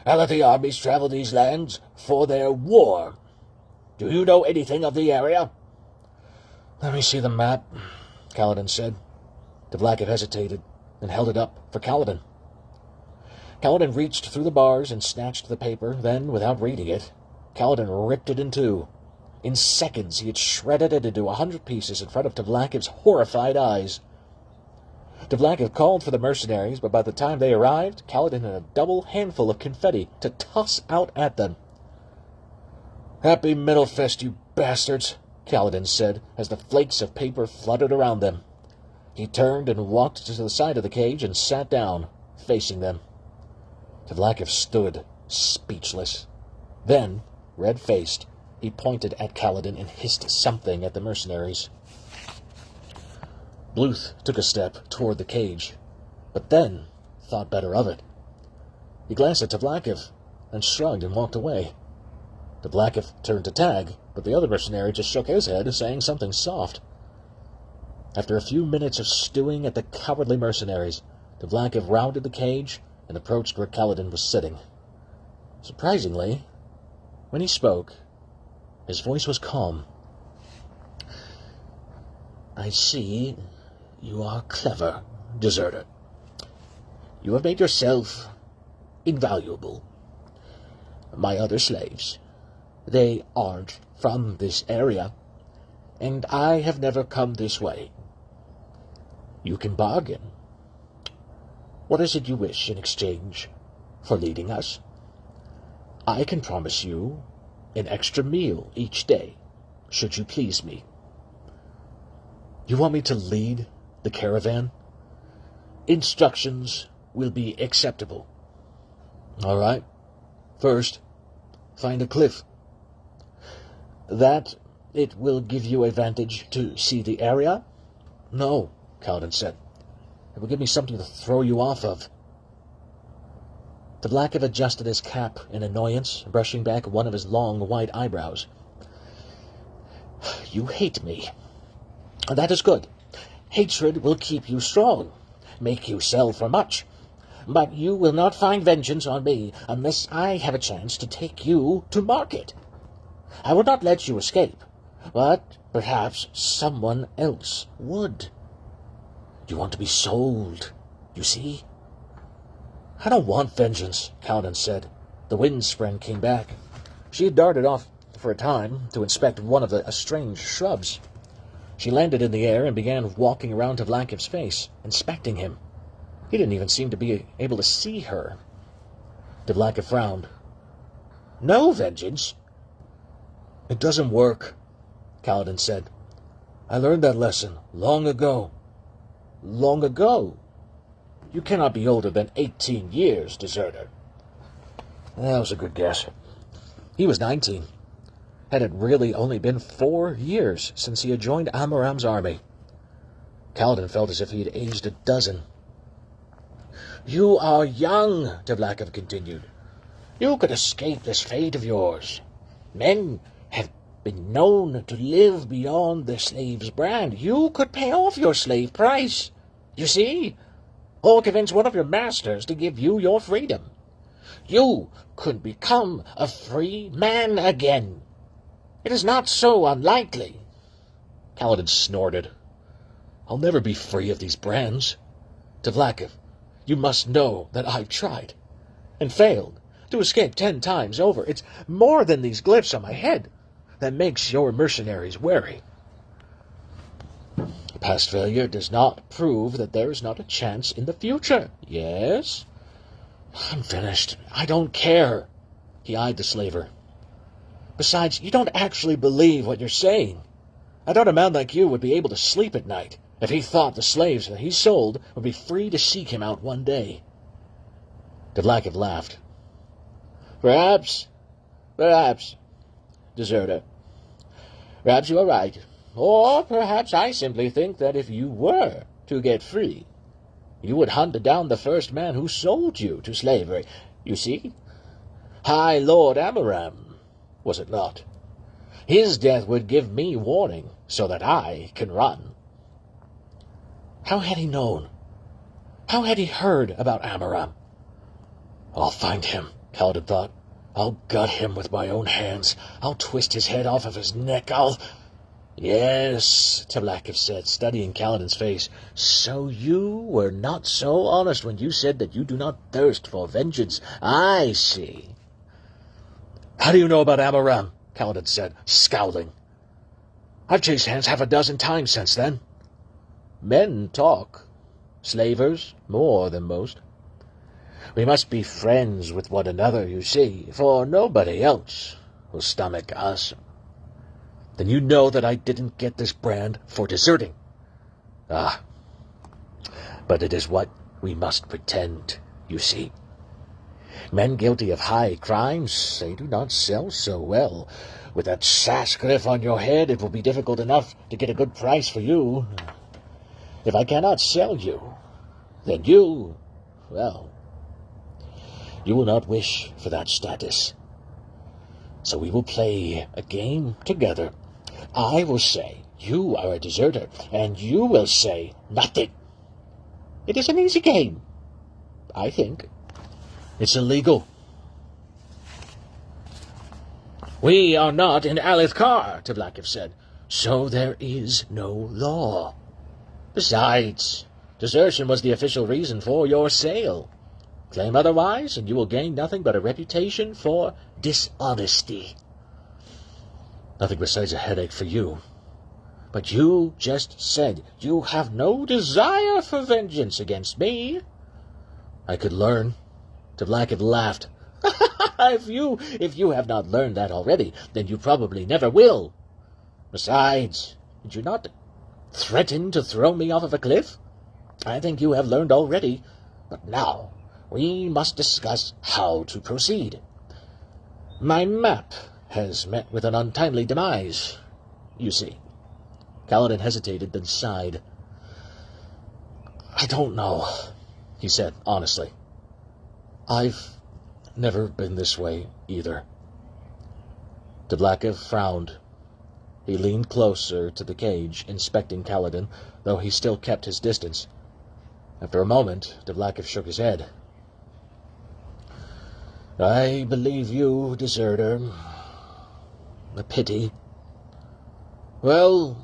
Alethi armies travel these lands for their war. Do you know anything of the area?" "Let me see the map," Kaladin said. Tvlakv hesitated and held it up for Kaladin. Kaladin reached through the bars and snatched the paper. Then, without reading it, Kaladin ripped it in two. In seconds, he had shredded it into 100 pieces in front of Tvlakv's horrified eyes. Tvlakv called for the mercenaries, but by the time they arrived, Kaladin had a double handful of confetti to toss out at them. "Happy Middlefest, you bastards," Kaladin said, as the flakes of paper fluttered around them. He turned and walked to the side of the cage and sat down, facing them. Tvlakv stood, speechless. Then, red-faced, he pointed at Kaladin and hissed something at the mercenaries. Bluth took a step toward the cage, but then thought better of it. He glanced at Tvlakv, and shrugged and walked away. Tvlakv turned to Tag, but the other mercenary just shook his head, saying something soft. After a few minutes of stewing at the cowardly mercenaries, Tvlakv rounded the cage and approached where Kaladin was sitting. Surprisingly, when he spoke, his voice was calm, I see you are clever, deserter. You have made yourself invaluable. My other slaves, they aren't from this area, and I have never come this way. You can bargain. What is it you wish in exchange for leading us? I can promise you an extra meal each day, should you please me. You want me to lead the caravan? Instructions will be acceptable. All right. First, find a cliff. That it will give you advantage to see the area? No, Kaladin said. It will give me something to throw you off of. Tvlakv adjusted his cap in annoyance, brushing back one of his long, white eyebrows. You hate me. That is good. Hatred will keep you strong, make you sell for much. But you will not find vengeance on me unless I have a chance to take you to market. I would not let you escape, but perhaps someone else would. You want to be sold, you see? I don't want vengeance, Kaladin said. The Windspren came back. She had darted off for a time to inspect one of the strange shrubs. She landed in the air and began walking around Tvlakv's face, inspecting him. He didn't even seem to be able to see her. Tvlakv frowned. No vengeance? It doesn't work, Kaladin said. I learned that lesson long ago. Long ago? You cannot be older than 18 years, deserter. That was a good guess. He was 19. Had it really only been 4 years since he had joined Amaram's army? Kaladin felt as if he had aged a dozen. You are young, Tvlakv continued. You could escape this fate of yours. Men have been known to live beyond the slave's brand. You could pay off your slave price, you see, or convince one of your masters to give you your freedom. You could become a free man again. It is not so unlikely. Kaladin snorted. I'll never be free of these brands. Tvlakv, you must know that I've tried and failed to escape 10 times over. It's more than these glyphs on my head that makes your mercenaries wary. Past failure does not prove that there is not a chance in the future. Yes? I'm finished. I don't care. He eyed the slaver. Besides, you don't actually believe what you're saying. I thought a man like you would be able to sleep at night if he thought the slaves that he sold would be free to seek him out one day. Tvlakv laughed. Perhaps, deserter. Perhaps you are right. Or perhaps I simply think that if you were to get free, you would hunt down the first man who sold you to slavery. You see? High Lord Amaram, was it not? His death would give me warning so that I can run. How had he known? How had he heard about Amaram? I'll find him, Kaladin thought. I'll gut him with my own hands. I'll twist his head off of his neck. Yes, Tvlakv said, studying Kaladin's face. So you were not so honest when you said that you do not thirst for vengeance. I see. How do you know about Amaram? Kaladin said, scowling. I've chased hands 6 times since then. Men talk. Slavers more than most. We must be friends with one another, you see, for nobody else will stomach us. Then you know that I didn't get this brand for deserting. Ah, but it is what we must pretend, you see. Men guilty of high crimes, they do not sell so well. With that sasglyph on your head, it will be difficult enough to get a good price for you. If I cannot sell you, then you, well, you will not wish for that status. So we will play a game together. I will say you are a deserter, and you will say nothing. It is an easy game, I think. It's illegal. We are not in Alethkar, Tvlakv said. So there is no law. Besides, desertion was the official reason for your sale. Claim otherwise, and you will gain nothing but a reputation for dishonesty. Nothing besides a headache for you. But you just said you have no desire for vengeance against me. I could learn. Devlakov laughed. If you have not learned that already, then you probably never will. Besides, did you not threaten to throw me off of a cliff? I think you have learned already. But now, we must discuss how to proceed. My map has met with an untimely demise, you see. Kaladin hesitated, then sighed. I don't know, he said honestly. I've never been this way either. Devlakov frowned. He leaned closer to the cage, inspecting Kaladin, though he still kept his distance. After a moment, Devlakov shook his head. I believe you, deserter. A pity. Well,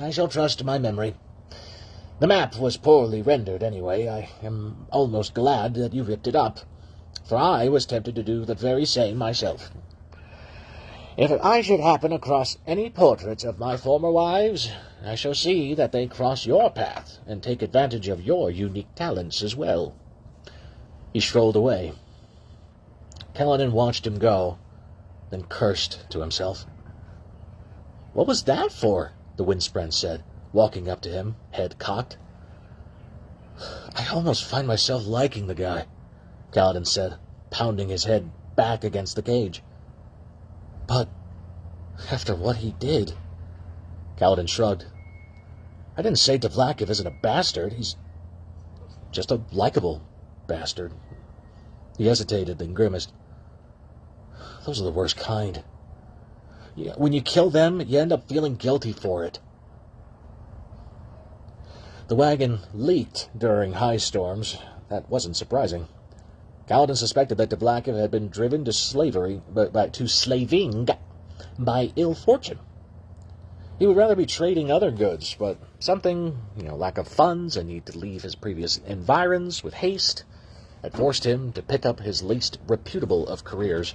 I shall trust my memory. The map was poorly rendered anyway. I am almost glad that you ripped it up, for I was tempted to do the very same myself. If I should happen across any portraits of my former wives, I shall see that they cross your path and take advantage of your unique talents as well. He strolled away. Kaladin watched him go, then cursed to himself. What was that for? The Windspren said, walking up to him, head cocked. I almost find myself liking the guy, Kaladin said, pounding his head back against the cage. But after what he did... Kaladin shrugged. I didn't say Devlakov isn't a bastard. He's just a likable bastard. He hesitated, then grimaced. Those are the worst kind. Yeah, when you kill them, you end up feeling guilty for it. The wagon leaked during high storms. That wasn't surprising. Kaladin suspected that Devlakov had been driven to slaving by ill fortune. He would rather be trading other goods, but something, lack of funds, a need to leave his previous environs with haste, had forced him to pick up his least reputable of careers.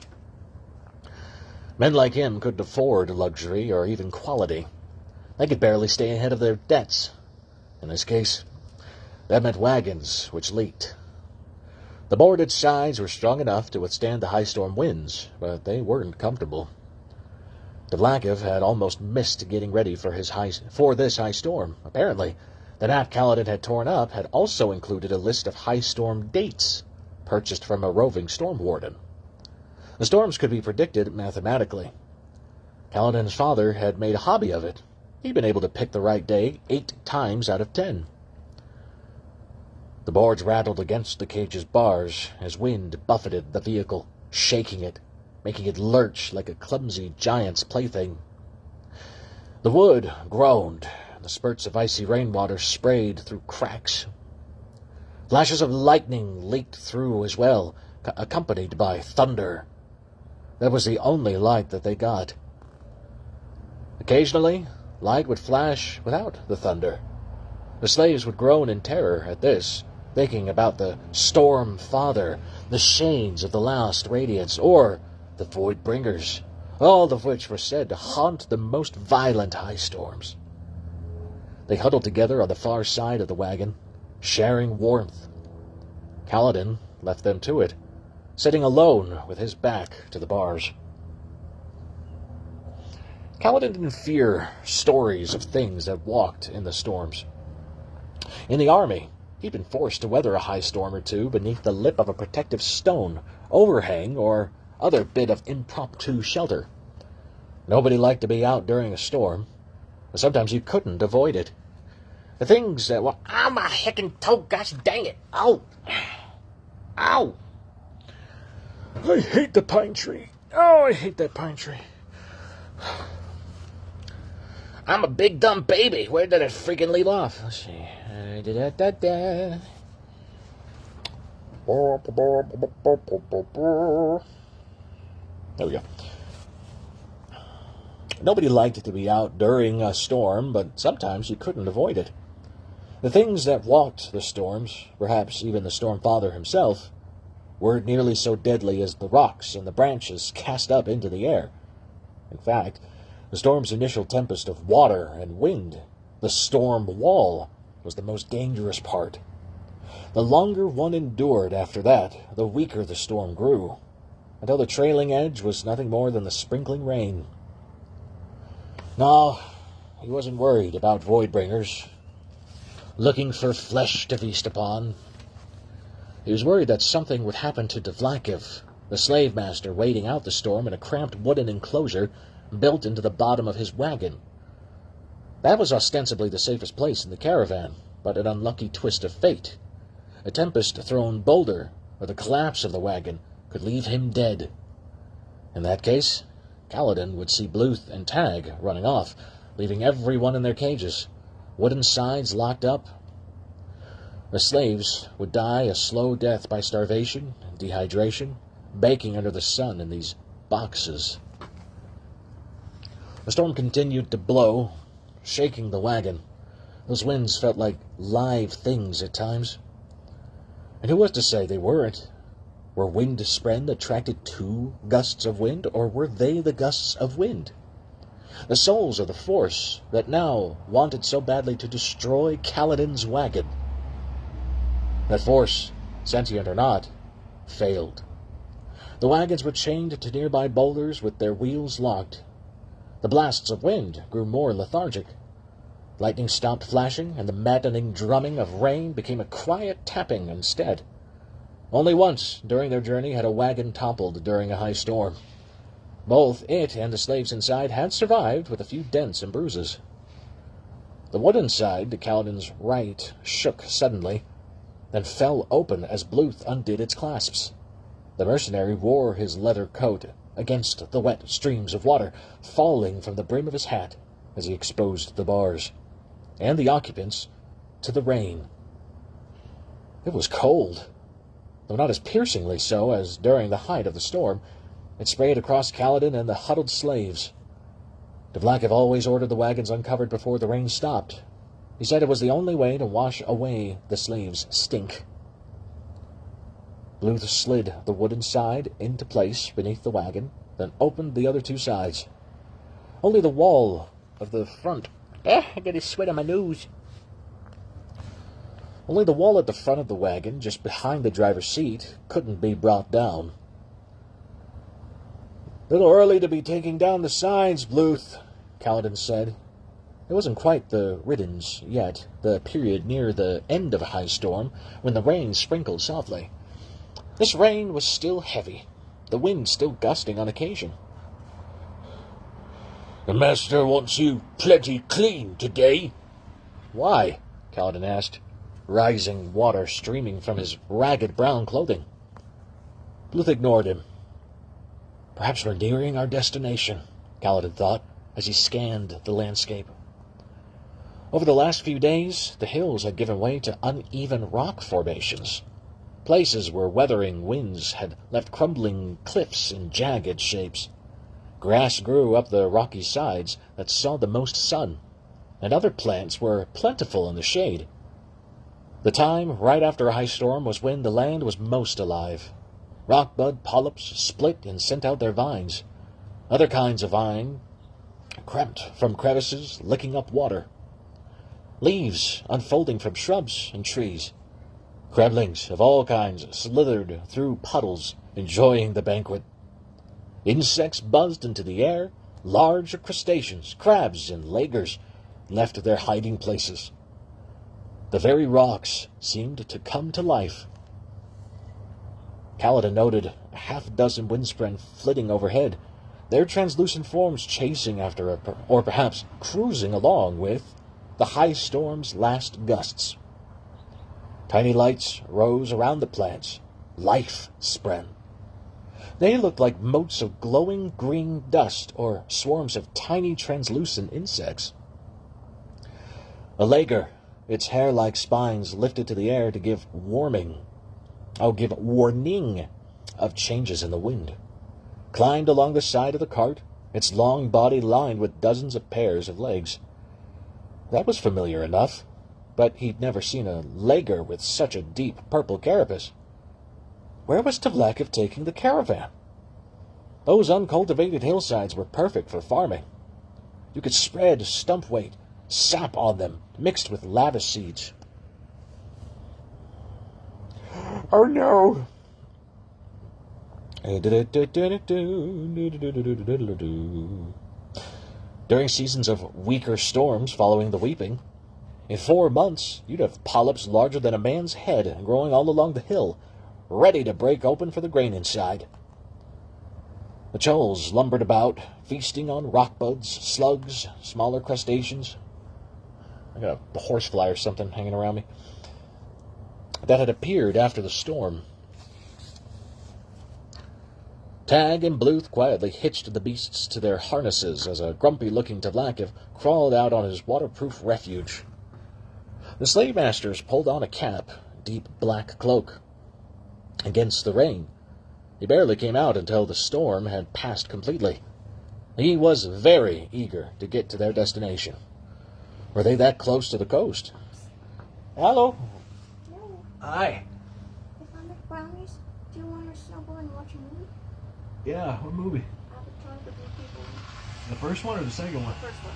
Men like him couldn't afford luxury or even quality. They could barely stay ahead of their debts. In this case, that meant wagons which leaked. The boarded sides were strong enough to withstand the high storm winds, but they weren't comfortable. Devlakov had almost missed getting ready for this high storm. Apparently, the map Kaladin had torn up had also included a list of high storm dates, purchased from a roving storm warden. The storms could be predicted mathematically. Kaladin's father had made a hobby of it. He'd been able to pick the right day 8 times out of 10. The boards rattled against the cage's bars as wind buffeted the vehicle, shaking it, making it lurch like a clumsy giant's plaything. The wood groaned, and the spurts of icy rainwater sprayed through cracks. Flashes of lightning leaked through as well, accompanied by thunder. That was the only light that they got. Occasionally, light would flash without the thunder. The slaves would groan in terror at this, thinking about the Storm Father, the Shanes of the Last Radiance, or the Void Bringers, all of which were said to haunt the most violent high storms. They huddled together on the far side of the wagon, sharing warmth. Kaladin left them to it, sitting alone with his back to the bars. Kaladin didn't fear stories of things that walked in the storms. In the army, he'd been forced to weather a high storm or two beneath the lip of a protective stone, overhang, or other bit of impromptu shelter. Nobody liked to be out during a storm, but sometimes you couldn't avoid it. The things that were, ow, my heckin' toe, gosh dang it, ow, ow. I hate the pine tree. Oh, I hate that pine tree. I'm a big dumb baby. Where did it freaking leave off? Let's see. There we go. Nobody liked to be out during a storm, but sometimes you couldn't avoid it. The things that walked the storms, perhaps even the storm father himself, were nearly so deadly as the rocks and the branches cast up into the air. In fact, the storm's initial tempest of water and wind, the storm wall, was the most dangerous part. The longer one endured after that, the weaker the storm grew, until the trailing edge was nothing more than the sprinkling rain. No, he wasn't worried about Voidbringers, looking for flesh to feast upon. He was worried that something would happen to Devlakiv, the slave master waiting out the storm in a cramped wooden enclosure built into the bottom of his wagon. That was ostensibly the safest place in the caravan, but an unlucky twist of fate. A tempest-thrown boulder, or the collapse of the wagon, could leave him dead. In that case, Kaladin would see Bluth and Tag running off, leaving everyone in their cages, wooden sides locked up. The slaves would die a slow death by starvation and dehydration, baking under the sun in these boxes. The storm continued to blow, shaking the wagon. Those winds felt like live things at times. And who was to say they weren't? Were wind spren attracted to gusts of wind, or were they the gusts of wind? The souls of the force that now wanted so badly to destroy Kaladin's wagon. That force, sentient or not, failed. The wagons were chained to nearby boulders with their wheels locked. The blasts of wind grew more lethargic. Lightning stopped flashing, and the maddening drumming of rain became a quiet tapping instead. Only once during their journey had a wagon toppled during a high storm. Both it and the slaves inside had survived with a few dents and bruises. The wooden side to Kaladin's right shook suddenly, then fell open as Bluth undid its clasps. The mercenary wore his leather coat against the wet streams of water falling from the brim of his hat as he exposed the bars, and the occupants to the rain. It was cold, though not as piercingly so as during the height of the storm. It sprayed across Kaladin and the huddled slaves. Devlakiv always ordered the wagons uncovered before the rain stopped. He said it was the only way to wash away the slaves' stink. Bluth slid the wooden side into place beneath the wagon, then opened the other two sides. Only the wall of the front... I got a sweat on my nose. Only the wall at the front of the wagon, just behind the driver's seat, couldn't be brought down. "Little early to be taking down the sides, Bluth," Kaladin said. It wasn't quite the riddance yet, the period near the end of a high storm, when the rain sprinkled softly. This rain was still heavy, the wind still gusting on occasion. "The master wants you plenty clean today." "Why?" Kaladin asked, rising water streaming from his ragged brown clothing. Bluth ignored him. Perhaps we're nearing our destination, Kaladin thought, as he scanned the landscape. Over the last few days, the hills had given way to uneven rock formations, places where weathering winds had left crumbling cliffs in jagged shapes. Grass grew up the rocky sides that saw the most sun, and other plants were plentiful in the shade. The time right after a high storm was when the land was most alive. Rockbud polyps split and sent out their vines. Other kinds of vine crept from crevices, licking up water. Leaves unfolding from shrubs and trees. Crablings of all kinds slithered through puddles, enjoying the banquet. Insects buzzed into the air. Large crustaceans, crabs, and lagers left their hiding places. The very rocks seemed to come to life. Kaladin noted a half-dozen windspren flitting overhead, their translucent forms chasing after or perhaps cruising along with the high storm's last gusts. Tiny lights rose around the plants, life spren. They looked like motes of glowing green dust or swarms of tiny translucent insects. A lager, its hair-like spines lifted to the air to give warning of changes in the wind, climbed along the side of the cart, its long body lined with dozens of pairs of legs. That was familiar enough, but he'd never seen a lager with such a deep purple carapace. Where was Tlevlev taking the caravan? Those uncultivated hillsides were perfect for farming. You could spread stump weight sap on them, mixed with lavish seeds. Oh no! During seasons of weaker storms following the weeping, in 4 months you'd have polyps larger than a man's head growing all along the hill, ready to break open for the grain inside. The choles lumbered about, feasting on rockbuds, slugs, smaller crustaceans. I got a horsefly or something hanging around me. That had appeared after the storm. Tag and Bluth quietly hitched the beasts to their harnesses as a grumpy-looking Tlevlev crawled out on his waterproof refuge. The slave masters pulled on a cap, deep black cloak. Against the rain, he barely came out until the storm had passed completely. He was very eager to get to their destination. Were they that close to the coast? Hello? No. Hi. If I make brownies, do you want to snuggle and watch a movie? Yeah, what movie? Avatar, the Blue People. The first one or the second one? The first one.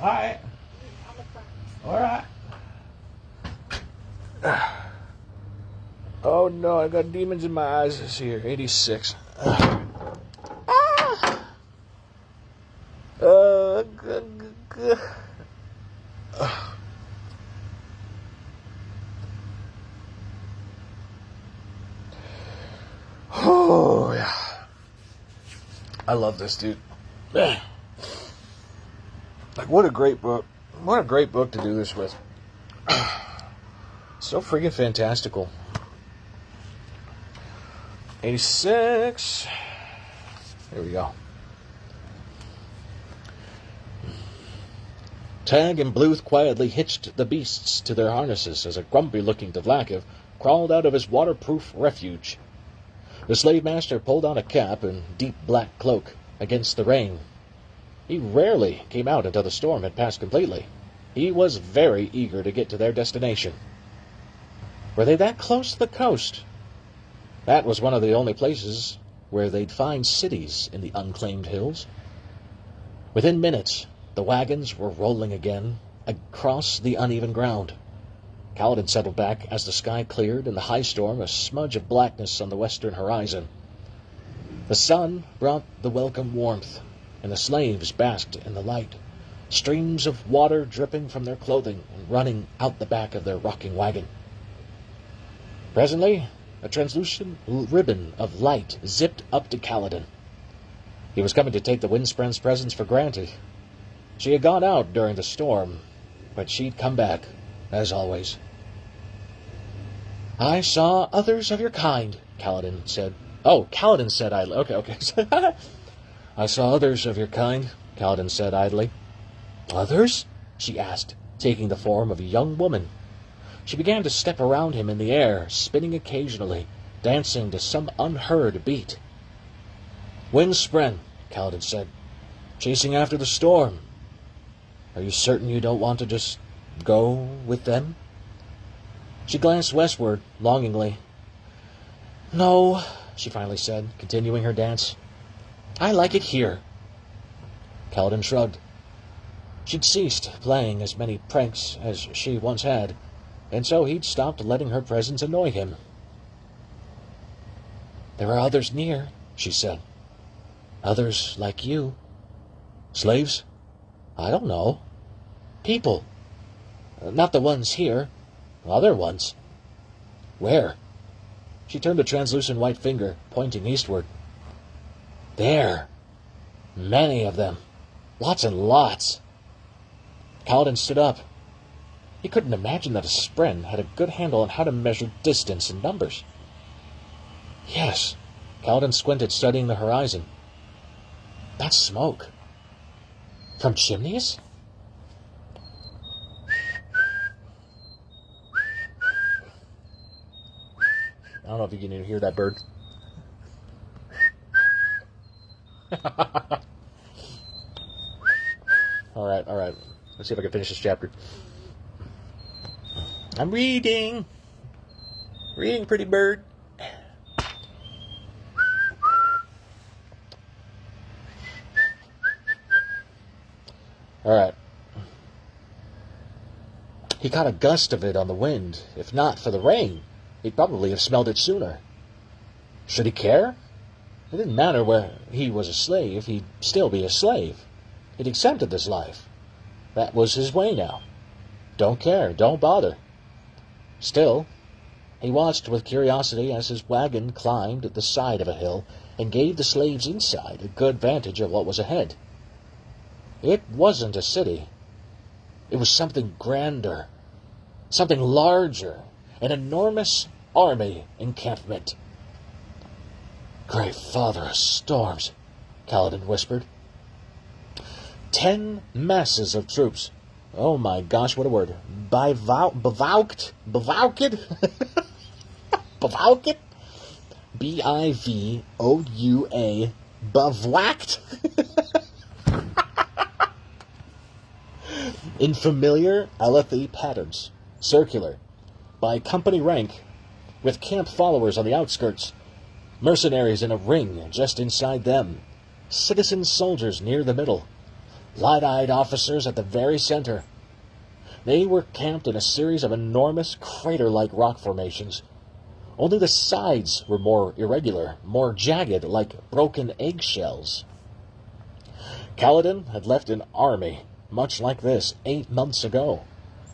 All right. I'll make brownies. All right. Oh no, I got demons in my eyes this year. 86. Oh yeah. I love this, dude. Like, what a great book. What a great book to do this with. So freaking fantastical. 86. Here we go. Tag and Bluth quietly hitched the beasts to their harnesses as a grumpy-looking Tlevlev crawled out of his waterproof refuge. The slave master pulled on a cap and deep black cloak against the rain. He rarely came out until the storm had passed completely. He was very eager to get to their destination. Were they that close to the coast? That was one of the only places where they'd find cities in the unclaimed hills. Within minutes, the wagons were rolling again across the uneven ground. Kaladin settled back as the sky cleared and the high storm a smudge of blackness on the western horizon. The sun brought the welcome warmth, and the slaves basked in the light, streams of water dripping from their clothing and running out the back of their rocking wagon. Presently, a translucent ribbon of light zipped up to Kaladin. He was coming to take the Windspren's presence for granted. She had gone out during the storm, but she'd come back, as always. I saw others of your kind, Kaladin said. Oh, Kaladin said idly. Okay. I saw others of your kind, Kaladin said idly. Others? She asked, taking the form of a young woman. She began to step around him in the air, spinning occasionally, dancing to some unheard beat. Windspren, Kaladin said, chasing after the storm. Are you certain you don't want to just go with them? She glanced westward, longingly. No, she finally said, continuing her dance. I like it here. Kaladin shrugged. She'd ceased playing as many pranks as she once had, and so he'd stopped letting her presence annoy him. There are others near, she said. Others like you. Slaves? I don't know. People. Not the ones here. Other ones. Where? She turned a translucent white finger, pointing eastward. There. Many of them. Lots and lots. Kaladin stood up. He couldn't imagine that a Spren had a good handle on how to measure distance and numbers. Yes. Kaladin squinted, studying the horizon. That's smoke. From chimneys? I don't know if you can hear that bird. All right. Let's see if I can finish this chapter. I'm reading. Reading, pretty bird. All right. He caught a gust of it on the wind. If not for the rain, he'd probably have smelled it sooner. Should he care? It didn't matter where he was a slave. He'd still be a slave. He'd accepted this life. That was his way now. Don't care. Don't bother. Still, he watched with curiosity as his wagon climbed the side of a hill and gave the slaves inside a good vantage of what was ahead. It wasn't a city. It was something grander, something larger, an enormous army encampment. "Great Father of Storms," Kaladin whispered. 10 masses of troops. Oh my gosh, what a word. Bivouacked? Bivouacked? B-I-V-O-U-A. Bivouacked? In familiar Alethi patterns, circular, by company rank, with camp followers on the outskirts, mercenaries in a ring just inside them, citizen soldiers near the middle, light-eyed officers at the very center. They were camped in a series of enormous crater-like rock formations. Only the sides were more irregular, more jagged, like broken eggshells. Kaladin had left an army much like this 8 months ago,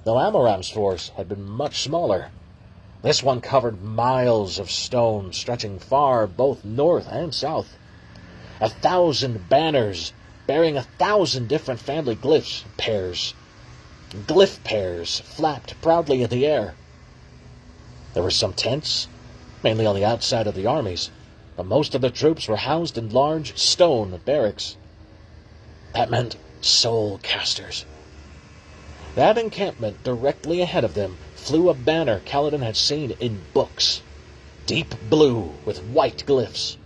though Amaram's force had been much smaller. This one covered miles of stone stretching far both north and south. 1,000 banners bearing 1,000 different family glyph pairs flapped proudly in the air. There were some tents, mainly on the outside of the armies, but most of the troops were housed in large stone barracks. That meant soul casters. That encampment directly ahead of them flew a banner Kaladin had seen in books, deep blue with white glyphs.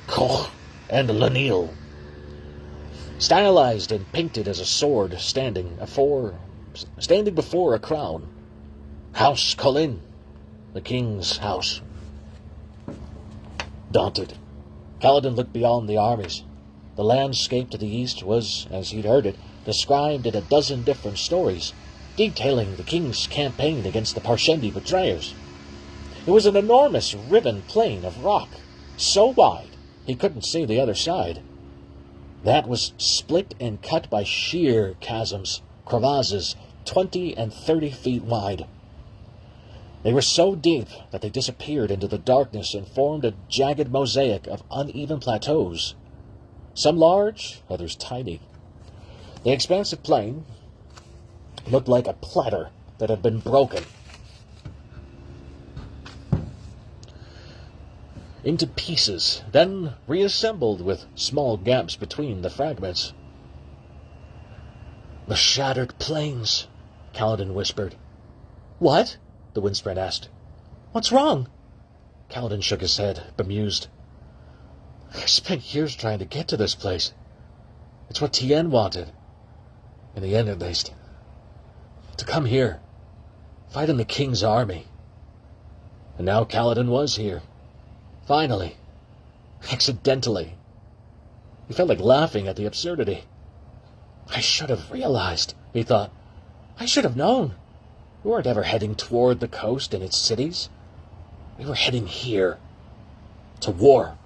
Koch and Lenil. Stylized and painted as a sword standing before a crown. House Colin, the king's house. Daunted, Kaladin looked beyond the armies. The landscape to the east was, as he'd heard it, described in a dozen different stories, detailing the king's campaign against the Parshendi betrayers. It was an enormous riven plain of rock, so wide he couldn't see the other side. That was split and cut by sheer chasms, crevasses, 20 and 30 feet wide. They were so deep that they disappeared into the darkness and formed a jagged mosaic of uneven plateaus, some large, others tiny. The expansive plain looked like a platter that had been broken into pieces, then reassembled with small gaps between the fragments. "The shattered plains," Kaladin whispered. "What?" the Windspread asked. "What's wrong?" Kaladin shook his head, bemused. "I spent years trying to get to this place. It's what Tien wanted. In the end, at least. To come here, fight in the king's army. And now Kaladin was here. Finally. Accidentally. He felt like laughing at the absurdity. I should have realized, he thought. I should have known. We weren't ever heading toward the coast and its cities. We were heading here. To war.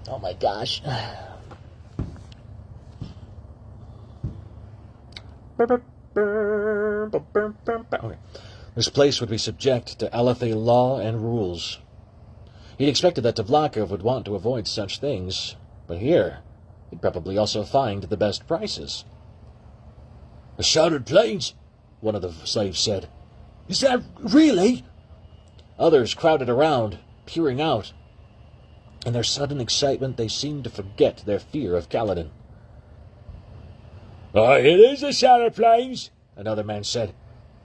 Oh my gosh. Okay. This place would be subject to Alethi law and rules. He'd expected that Tavlakov would want to avoid such things, but here he'd probably also find the best prices. "The shattered plains," one of the slaves said. "Is that really?" Others crowded around, peering out. In their sudden excitement, they seemed to forget their fear of Kaladin. "It is the shattered plains," another man said.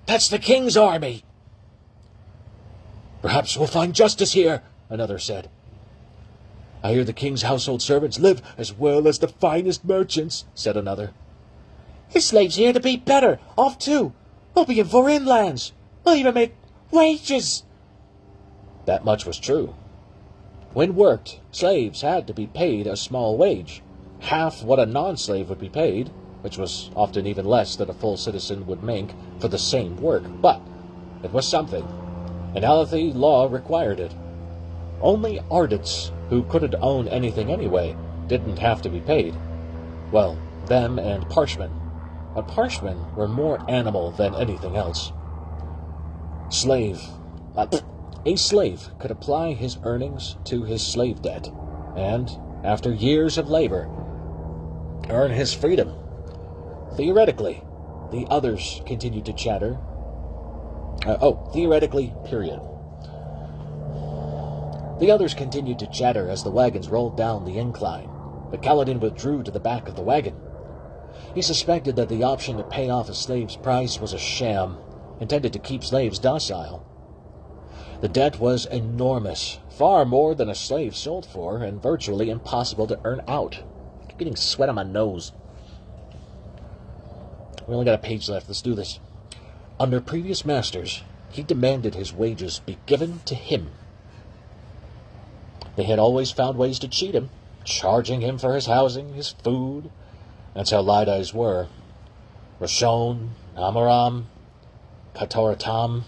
"That's the king's army." "Perhaps we'll find justice here," another said. I hear the king's household servants live as well as the finest merchants, said another. His slaves here to be better off too. We'll be in foreign lands. We'll even make wages. That much was true. When worked, slaves had to be paid a small wage, half what a non-slave would be paid, which was often even less than a full citizen would make for the same work. But it was something, and Alethi law required it. Only Ardents, who couldn't own anything anyway, didn't have to be paid. Well, them and Parshmen. But Parshmen were more animal than anything else. A slave could apply his earnings to his slave debt, and, after years of labor, earn his freedom. Theoretically, the others continued to chatter. Theoretically, period. The others continued to chatter as the wagons rolled down the incline, but Kaladin withdrew to the back of the wagon. He suspected that the option to pay off a slave's price was a sham, intended to keep slaves docile. The debt was enormous, far more than a slave sold for, and virtually impossible to earn out. I keep getting sweat on my nose. We only got a page left. Let's do this. Under previous masters, he demanded his wages be given to him. They had always found ways to cheat him, charging him for his housing, his food. That's how Lidais were. Rashon, Amaram, Katoratam.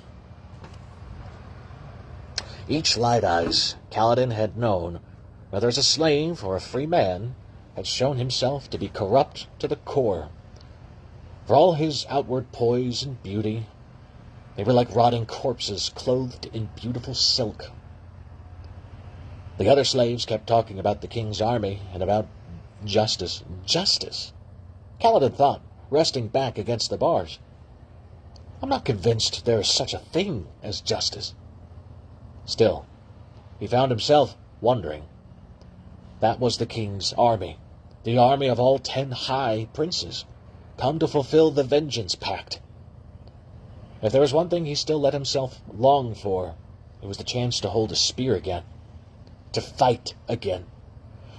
Each Lidais Kaladin had known, whether as a slave or a free man, had shown himself to be corrupt to the core. For all his outward poise and beauty, they were like rotting corpses clothed in beautiful silk. The other slaves kept talking about the king's army and about justice. Justice? Kaladin thought, resting back against the bars. I'm not convinced there is such a thing as justice. Still, he found himself wondering. That was the king's army, the army of all 10 high princes, come to fulfill the vengeance pact. If there was one thing he still let himself long for, it was the chance to hold a spear again, to fight again,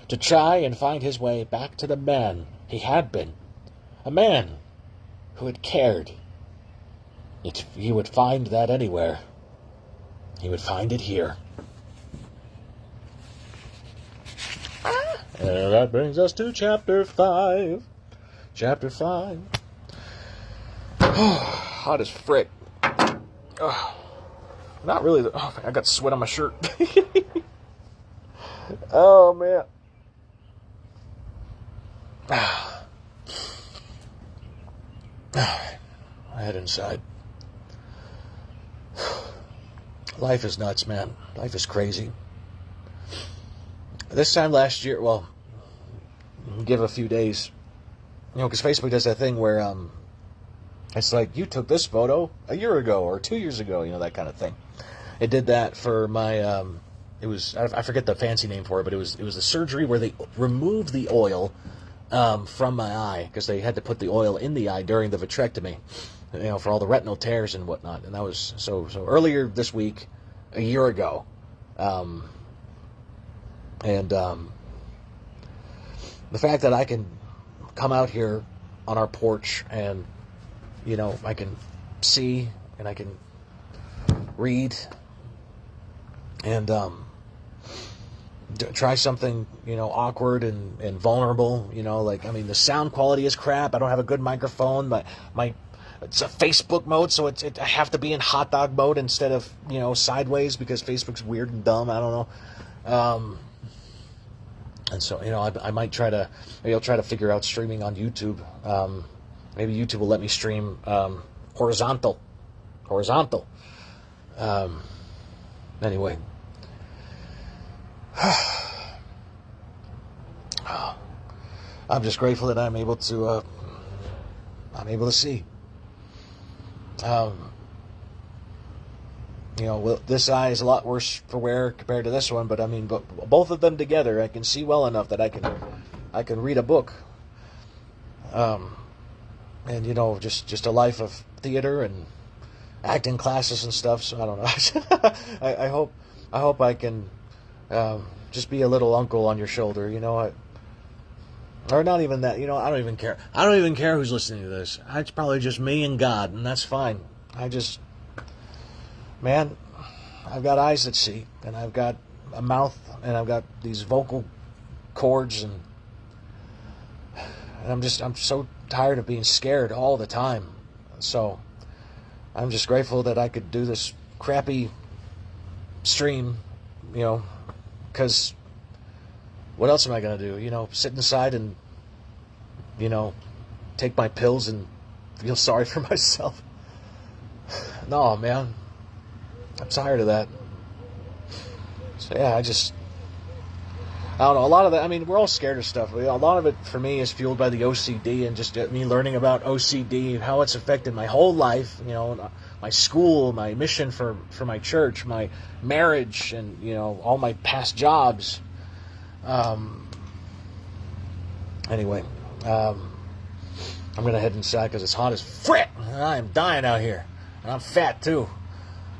to try and find his way back to the man he had been, a man who had cared. If he would find that anywhere, he would find it here. And that brings us to Chapter 5. Chapter 5. Hot as frick. Not really. I got sweat on my shirt. Oh, man. I head inside. Life is nuts, man. Life is crazy. This time last year, well, give a few days, because Facebook does that thing where it's like, you took this photo a year ago or 2 years ago, that kind of thing. It did that for my, it was, I forget the fancy name for it, but it was the surgery where they removed the oil from my eye, because they had to put the oil in the eye during the vitrectomy, for all the retinal tears and whatnot. And that was so earlier this week, a year ago, the fact that I can come out here on our porch and I can see and I can read and try something awkward and vulnerable. The sound quality is crap. I don't have a good microphone, but it's a Facebook mode, so I have to be in hot dog mode instead of sideways, because Facebook's weird and dumb. I don't know. And so I might maybe I'll try to figure out streaming on YouTube. Maybe YouTube will let me stream horizontal. Anyway. I'm just grateful that I'm able to see. This eye is a lot worse for wear compared to this one, but both of them together, I can see well enough that I can read a book. And just a life of theater and acting classes and stuff. So I don't know. I hope I can just be a little uncle on your shoulder, you know. Or not even that, you know, I don't even care. I don't even care who's listening to this. It's probably just me and God, and that's fine. Man, I've got eyes that see, and I've got a mouth, and I've got these vocal cords, and I'm so tired of being scared all the time. So I'm just grateful that I could do this crappy stream, you know, because what else am I going to do? You know, sit inside and, you know, take my pills and feel sorry for myself? No, man. I'm tired of that. So, yeah, I don't know. A lot of that, I mean, we're all scared of stuff. A lot of it, for me, is fueled by the OCD and just me learning about OCD, how it's affected my whole life, you know, my school, my mission for my church, my marriage, and, you know, all my past jobs. Anyway, I'm going to head inside because it's hot as frick. I am dying out here. And I'm fat, too.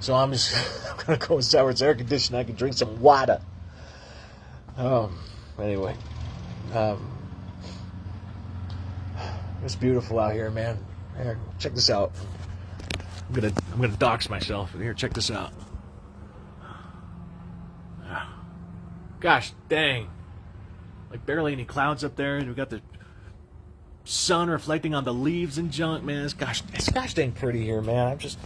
So I'm going to go inside where it's air conditioned. I can drink some water. Anyway. It's beautiful out here, man. Here, check this out. I'm gonna dox myself. Here, check this out. Gosh dang. Like barely any clouds up there, and we got the sun reflecting on the leaves and junk, man. It's gosh dang pretty here, man. I'm just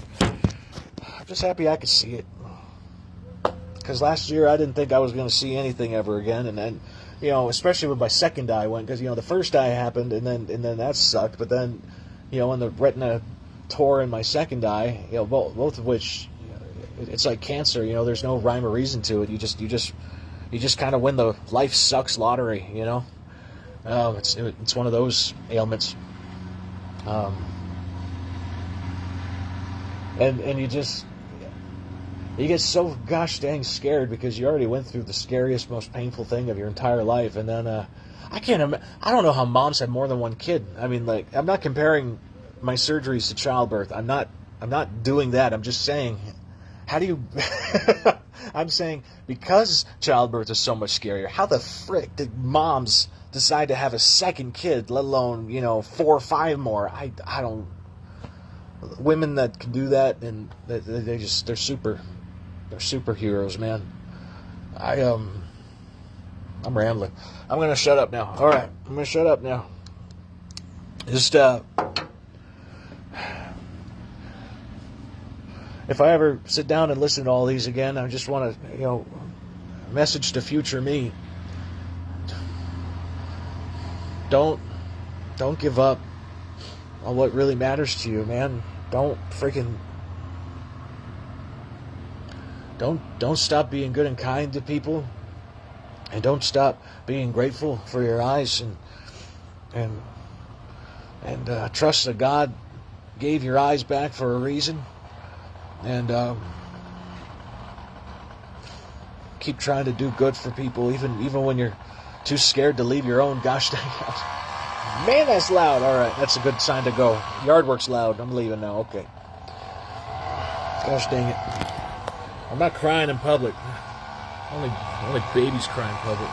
happy I could see it. Because last year I didn't think I was going to see anything ever again, and then, you know, especially when my second eye went, because, you know, the first eye happened, and then that sucked. But then, you know, when the retina tore in my second eye, you know, both of which, it's like cancer. You know, there's no rhyme or reason to it. You just kind of win the life sucks lottery. You know, it's one of those ailments. And you get so gosh dang scared because you already went through the scariest, most painful thing of your entire life, and then I don't know how moms have more than one kid. I mean, like, I'm not comparing my surgeries to childbirth. I'm not doing that. I'm just saying, how do you? I'm saying because childbirth is so much scarier. How the frick did moms decide to have a second kid, let alone, you know, 4 or 5 more? I don't. Women that can do that, and they're superheroes, man. I'm rambling. I'm gonna shut up now. All right, I'm gonna shut up now. Just if I ever sit down and listen to all these again, I just want to, you know, message to future me. Don't give up on what really matters to you, man. Don't stop being good and kind to people, and don't stop being grateful for your eyes, and trust that God gave your eyes back for a reason, and keep trying to do good for people, even when you're too scared to leave your own gosh dang house. Man, that's loud. All right, that's a good sign to go. Yard work's loud. I'm leaving now. Okay. Gosh dang it. I'm not crying in public. Only babies cry in public.